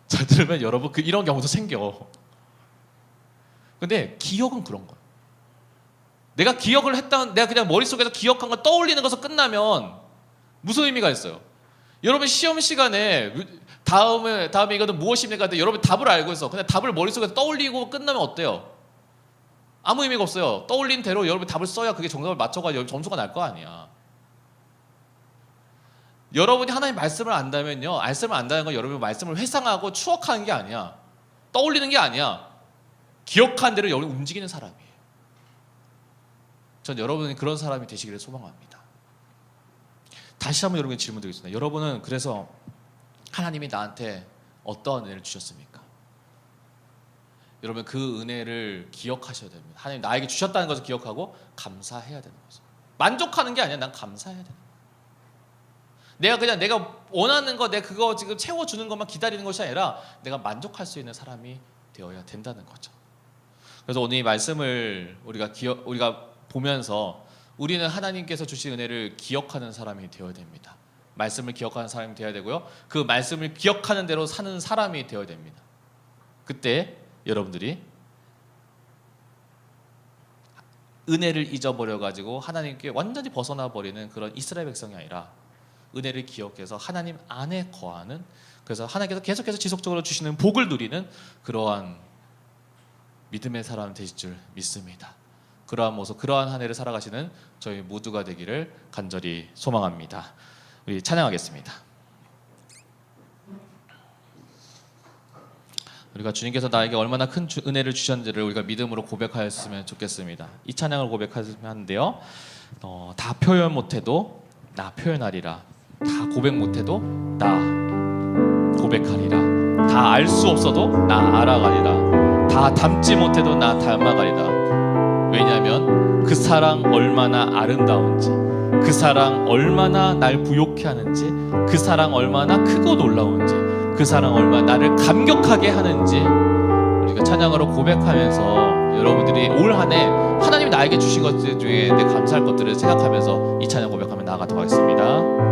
잘 들으면 여러분 이런 경우도 생겨. 근데 기억은 그런 거예요. 내가 기억을 했다는, 내가 그냥 머릿속에서 기억한 거 떠올리는 것에서 끝나면 무슨 의미가 있어요? 여러분 시험 시간에 다음에 이거는 무엇입니까? 근데 여러분 답을 알고 있어. 그냥 답을 머릿속에서 떠올리고 끝나면 어때요? 아무 의미가 없어요. 떠올린 대로 여러분 답을 써야 그게 정답을 맞춰가지고 점수가 날 거 아니야. 여러분이 하나님 말씀을 안다면요, 말씀을 안다는 건 여러분이 말씀을 회상하고 추억하는 게 아니야. 떠올리는 게 아니야. 기억한 대로 여러분이 움직이는 사람이에요. 전 여러분이 그런 사람이 되시기를 소망합니다. 다시 한번 여러분께 질문 드리겠습니다. 여러분은 그래서 하나님이 나한테 어떠한 은혜를 주셨습니까? 여러분, 그 은혜를 기억하셔야 됩니다. 하나님 나에게 주셨다는 것을 기억하고 감사해야 되는 거죠. 만족하는 게 아니야. 난 감사해야 되는 거야. 내가 원하는 거, 내가 그거 지금 채워주는 것만 기다리는 것이 아니라 내가 만족할 수 있는 사람이 되어야 된다는 거죠. 그래서 오늘 이 말씀을 우리가 보면서 우리는 하나님께서 주신 은혜를 기억하는 사람이 되어야 됩니다. 말씀을 기억하는 사람이 되어야 되고요. 그 말씀을 기억하는 대로 사는 사람이 되어야 됩니다. 그때 여러분들이 은혜를 잊어버려가지고 하나님께 완전히 벗어나 버리는 그런 이스라엘 백성이 아니라, 은혜를 기억해서 하나님 안에 거하는, 그래서 하나님께서 계속해서 지속적으로 주시는 복을 누리는 그러한 믿음의 사람 되실 줄 믿습니다. 그러한 모습, 그러한 한 해를 살아가시는 저희 모두가 되기를 간절히 소망합니다. 우리 찬양하겠습니다. 우리가 주님께서 나에게 얼마나 큰 은혜를 주셨는지를 우리가 믿음으로 고백하였으면 좋겠습니다. 이 찬양을 고백하시면 하는데요, 다 표현 못해도 나 표현하리라, 다 고백 못해도 나 고백하리라, 다 알 수 없어도 나 알아가리라, 다 담지 못해도 나 닮아가리라. 왜냐하면 그 사랑 얼마나 아름다운지, 그 사랑 얼마나 날 부욕해 하는지, 그 사랑 얼마나 크고 놀라운지, 그 사랑 얼마나 나를 감격하게 하는지 우리가 찬양으로 고백하면서, 여러분들이 올 한 해 하나님이 나에게 주신 것들 중에 내 감사할 것들을 생각하면서 이 찬양 고백하며 나아가도록 하겠습니다.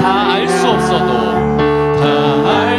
다 알 수 없어도 다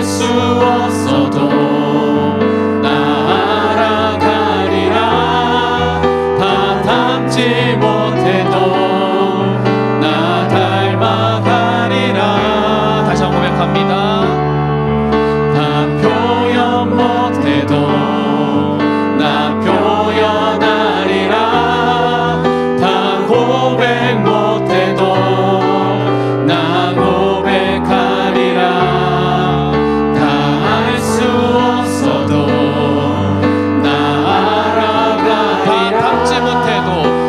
담지 못해도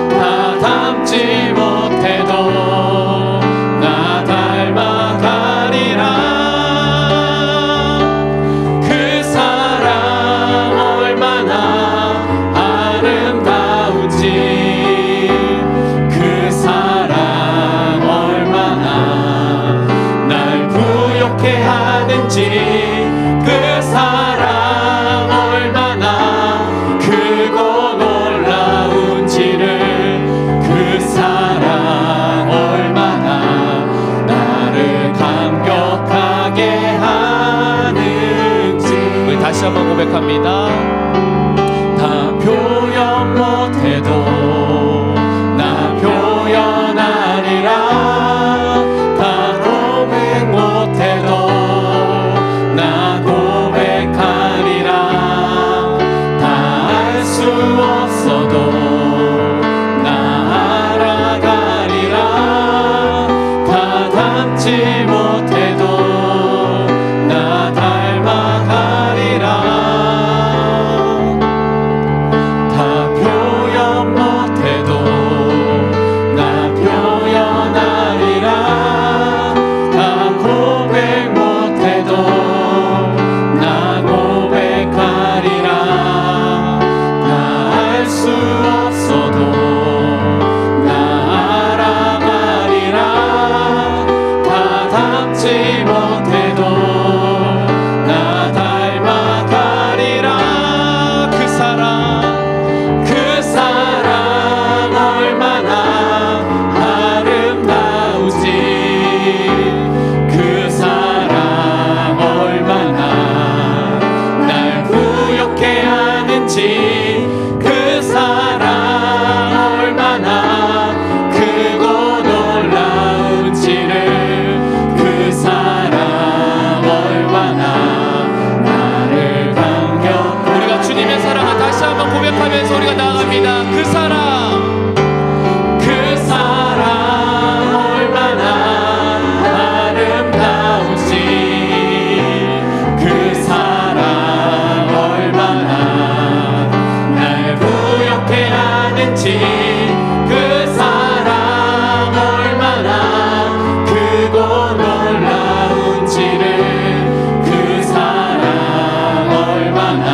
다 담지 못해도 나 닮아가리라. 그 사랑 얼마나 아름다운지 그 사랑 얼마나 날 부욕해 하는지 그 사랑 얼마나 크고 놀라운지를 그 사랑 얼마나 나를 감격하게 하는지. 우리 다시 한번 고백합니다. 다 표현 못해도 나 표현하리라. 다 고백 못해도 나 고백하리라. 다 알 수 없어도 나 알아가리라. 다 담지 못해도 나 닮아가리라. 다 표현 못해도 나 표현하리라. 다 고백 못해도 나 고백하리라. 다 알 수 없어도 나 알아가리라. 다 담지 못해도 나 닮아가리라. 그 사랑 얼마나 아름다우지 그 사랑 얼마나 날 부욕해 하는지 그 사랑 얼마나 크고 놀라운지를 그 사랑 얼마나 나를 감격. 우리가 주님의 사랑을 다시 한번 고백하면서 우리가 나아갑니다. 그 사랑 얼마나 아름다운지 그 사랑 얼마나 날 부욕해 하는지 그 사랑 얼마나 크고 놀라운지를 그 사랑 얼마나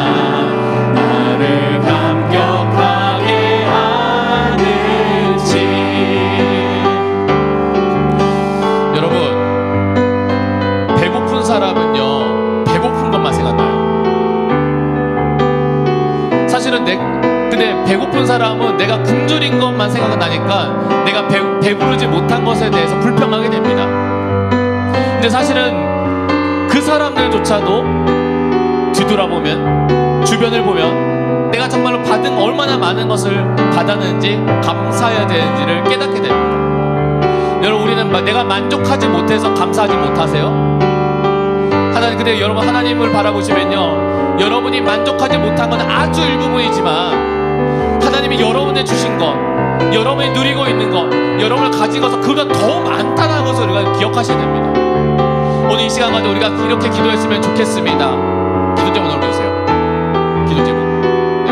나를 감격하게 하는지. 여러분, 배고픈 사람은요 배고픈 것만 생각나요. 사실은 근데 배고픈 사람은 내가 굶주린 것만 생각나니까 내가 배부르지 못한 것에 대해서 불평하게 됩니다. 근데 사실은 그 사람들조차도 뒤돌아보면 주변을 보면 내가 정말로 받은 얼마나 많은 것을 받았는지 감사해야 되는지를 깨닫게 됩니다. 여러분, 우리는 내가 만족하지 못해서 감사하지 못하세요? 하나님, 근데 여러분 하나님을 바라보시면요 여러분이 만족하지 못한 건 아주 일부분이지만 하나님이 여러분에 주신 것, 여러분이 누리고 있는 것, 여러분을 가지고서 그보다 더 많다는 것을 우리가 기억하셔야 됩니다. 오늘 이 시간 가운데 우리가 이렇게 기도했으면 좋겠습니다. 기도 제목 올려주세요. 기도 제목. 네.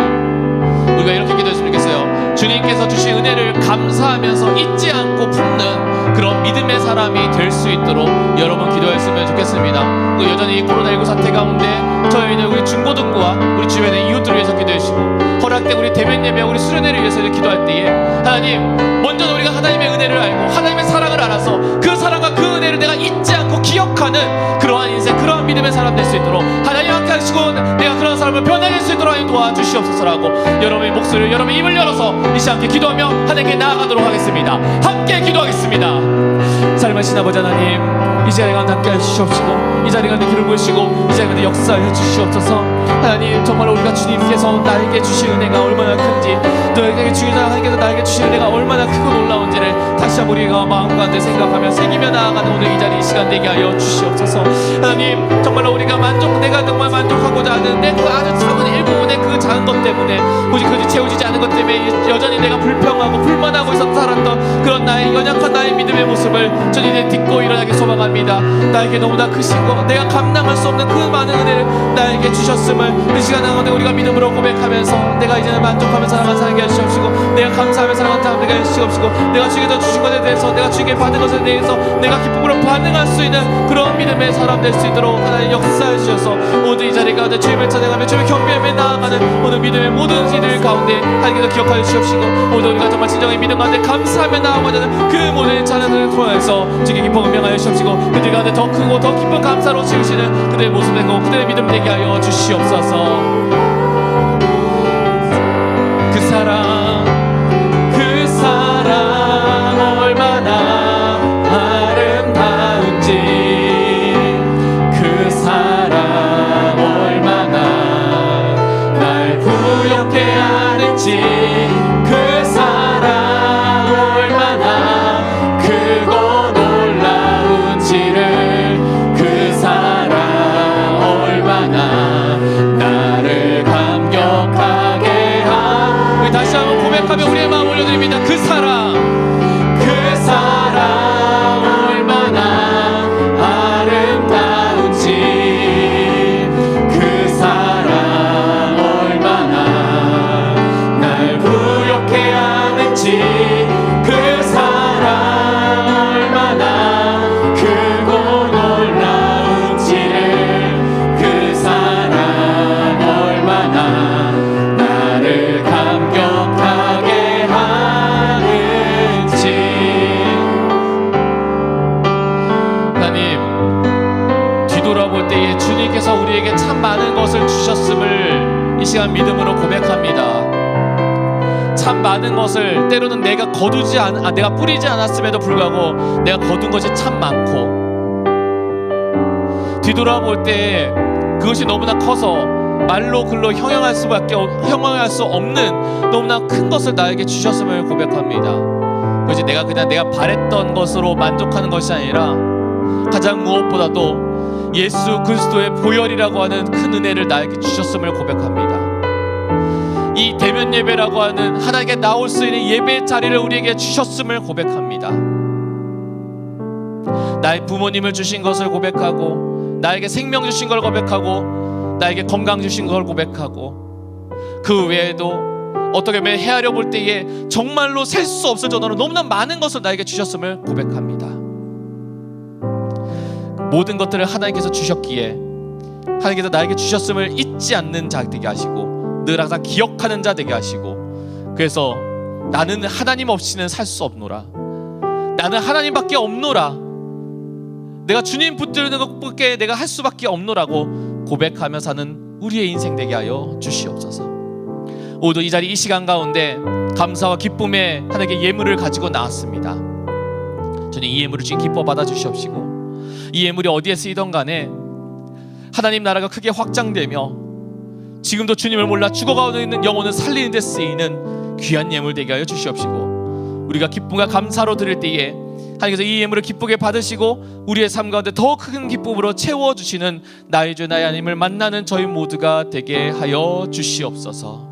우리가 이렇게 기도했으면 좋겠어요. 주님께서 주신 은혜를 감사하면서 잊지 않고 품는 그런 믿음의 사람이 될 수 있도록 여러분 기도했으면 좋겠습니다. 여전히 이 코로나19 사태 가운데 저희는 우리 중고등부와 우리 주변의 이웃들을 위해서 기도해 주시고 허락된 우리 대면 예배 우리 수련회를 위해서 기도할 때에 하나님, 먼저 우리가 하나님의 은혜를 알고 하나님의 사랑을 알아서 그 사랑과 그 은혜를 내가 잊지 않고 기억하는 그러한 인생, 그러한 믿음의 사람 될 수 있도록 하나님 함께 하시고 내가 그런 사람을 변화될 수 있도록 하나님 도와주시옵소서라고 여러분의 목소리를, 여러분의 입을 열어서 이 시간 함께 기도하며 하나님께 나아가도록 하겠습니다. 함께 기도하겠습니다. 살마신 아버지 하나님, 이 자리 가운데 함께 해주시옵시고 이 자리 가운데 길을 보시고 이 자리 가운데 역사해 주시옵소서. 하나님, 정말 우리가 주님께서 나에게 주신 은혜가 얼마나 큰지, 너에게 주신 하나님께서 나에게 주신 은혜가 얼마나 크고 놀라운지를 다시 한번 우리가 마음 가운데 생각하며 새기며 나아가는 오늘 이 자리 이 시간 되게 하여 주시옵소서. 하나님, 정말로 우리가 내가 정말 만족하고자 하는 내 그 아주 작은 일부분의 그 작은 것 때문에 오직 그것이 채워지지 않은 것 때문에 여전히 내가 불평하고 불만하고 있었던 살았던 그런 나의 연약한 나의 믿음의 모습을 주님의 딛고 일어나게 소망합니다. 나에게 너무나 크신 것, 내가 감당할 수 없는 그 많은 은혜를 나에게 주셨음을 이 시간 가운데 우리가 믿음으로 고백하면서 내가 이제는 만족하면서 살아가게 하시옵시고 내가 감사하며 살아가는 내가 시옵시고 내가 주께서 주신 것에 대해서 내가 주께 받은 것에 대해서 내가 기쁨으로 반응할 수 있는 그런 믿음의 사람 될 수 있도록 하나님 역사해 주셔서 모든 이 자리 가운데 주님을 찬양하며 주님을 경배하며 나아가는 오늘 믿음의 모든 이들 가운데 하나님께서 기억하여 주시옵시고 오늘 우리가 정말 진정한 믿음 가운데 감사하며 나아가는 그 모든 찬양을 통해서 주께 기쁨을 명하여 주시옵시고 그들 가운데 더 크고 더 기쁜 감사로 지으시는 그들의 모습 되고 그들의 믿음 되게 하여 주시옵소서. 그 사랑 얼마나 아름다운지 그 사랑 얼마나 날 부엽게 하는지 그 사랑 얼마나 크고 놀라운지를 그 사랑 얼마나 나를 감격하게 우리 다시 한번 고백하며 우리의 마음 올려드립니다. 그 사랑 얼마나 아름다운지 그 사랑 얼마나 날 부욕해 하는지 그 사랑 얼마나 크고 놀라운지를 그 사랑 얼마나 나를 감격하게 하는지. 하나님, 뒤돌아볼 때에 주님께서 우리에게 참 많은 것을 주셨음을 이 시간 믿음으로 고백합니다. 참 많은 것을 때로는 내가 내가 뿌리지 않았음에도 불구하고 내가 거둔 것이 참 많고 뒤돌아볼 때 그것이 너무나 커서 말로 글로 형용할 수 없는 너무나 큰 것을 나에게 주셨음을 고백합니다. 그것이 내가 바랬던 것으로 만족하는 것이 아니라 가장 무엇보다도 예수 그리스도의 보혈이라고 하는 큰 은혜를 나에게 주셨음을 고백합니다. 이 대면 예배라고 하는 하나님께 나올 수 있는 예배의 자리를 우리에게 주셨음을 고백합니다. 나의 부모님을 주신 것을 고백하고 나에게 생명 주신 걸 고백하고 나에게 건강 주신 걸 고백하고 그 외에도 어떻게 보면 헤아려 볼 때에 정말로 셀 수 없을 정도로 너무나 많은 것을 나에게 주셨음을 고백합니다. 모든 것들을 하나님께서 주셨기에 하나님께서 나에게 주셨음을 잊지 않는 자 되게 하시고 늘 항상 기억하는 자 되게 하시고 그래서 나는 하나님 없이는 살 수 없노라. 나는 하나님밖에 없노라. 내가 주님 붙드는 것밖에 내가 할 수밖에 없노라고 고백하며 사는 우리의 인생 되게 하여 주시옵소서. 오늘 이 자리 이 시간 가운데 감사와 기쁨의 하나님께 예물을 가지고 나왔습니다. 주님 이 예물을 주님 기뻐 받아 주시옵시고 이 예물이 어디에 쓰이던 간에 하나님 나라가 크게 확장되며 지금도 주님을 몰라 죽어가고 있는 영혼을 살리는 데 쓰이는 귀한 예물 되게 하여 주시옵시고 우리가 기쁨과 감사로 드릴 때에 하나님께서 이 예물을 기쁘게 받으시고 우리의 삶 가운데 더 큰 기쁨으로 채워주시는 나의 주 나의 하나님을 만나는 저희 모두가 되게 하여 주시옵소서.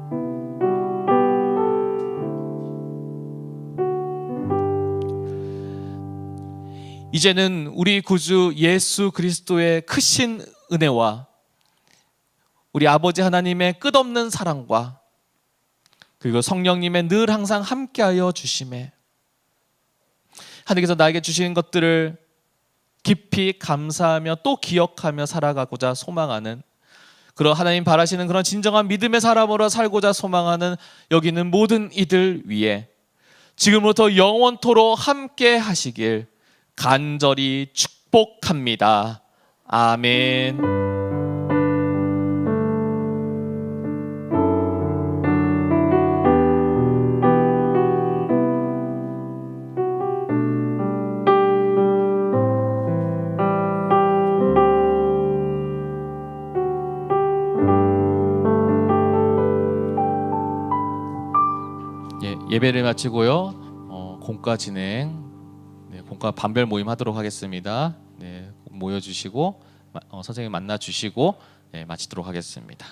이제는 우리 구주 예수 그리스도의 크신 은혜와 우리 아버지 하나님의 끝없는 사랑과 그리고 성령님의 늘 항상 함께하여 주심에 하나님께서 나에게 주신 것들을 깊이 감사하며 또 기억하며 살아가고자 소망하는 그런 하나님 바라시는 그런 진정한 믿음의 사람으로 살고자 소망하는 여기 있는 모든 이들 위에 지금부터 영원토록 함께 하시길 간절히 축복합니다. 아멘. 예배를 마치고요. 공과 진행, 공과 반별 모임 하도록 하겠습니다. 모여주시고 선생님 만나 주시고 마치도록 하겠습니다.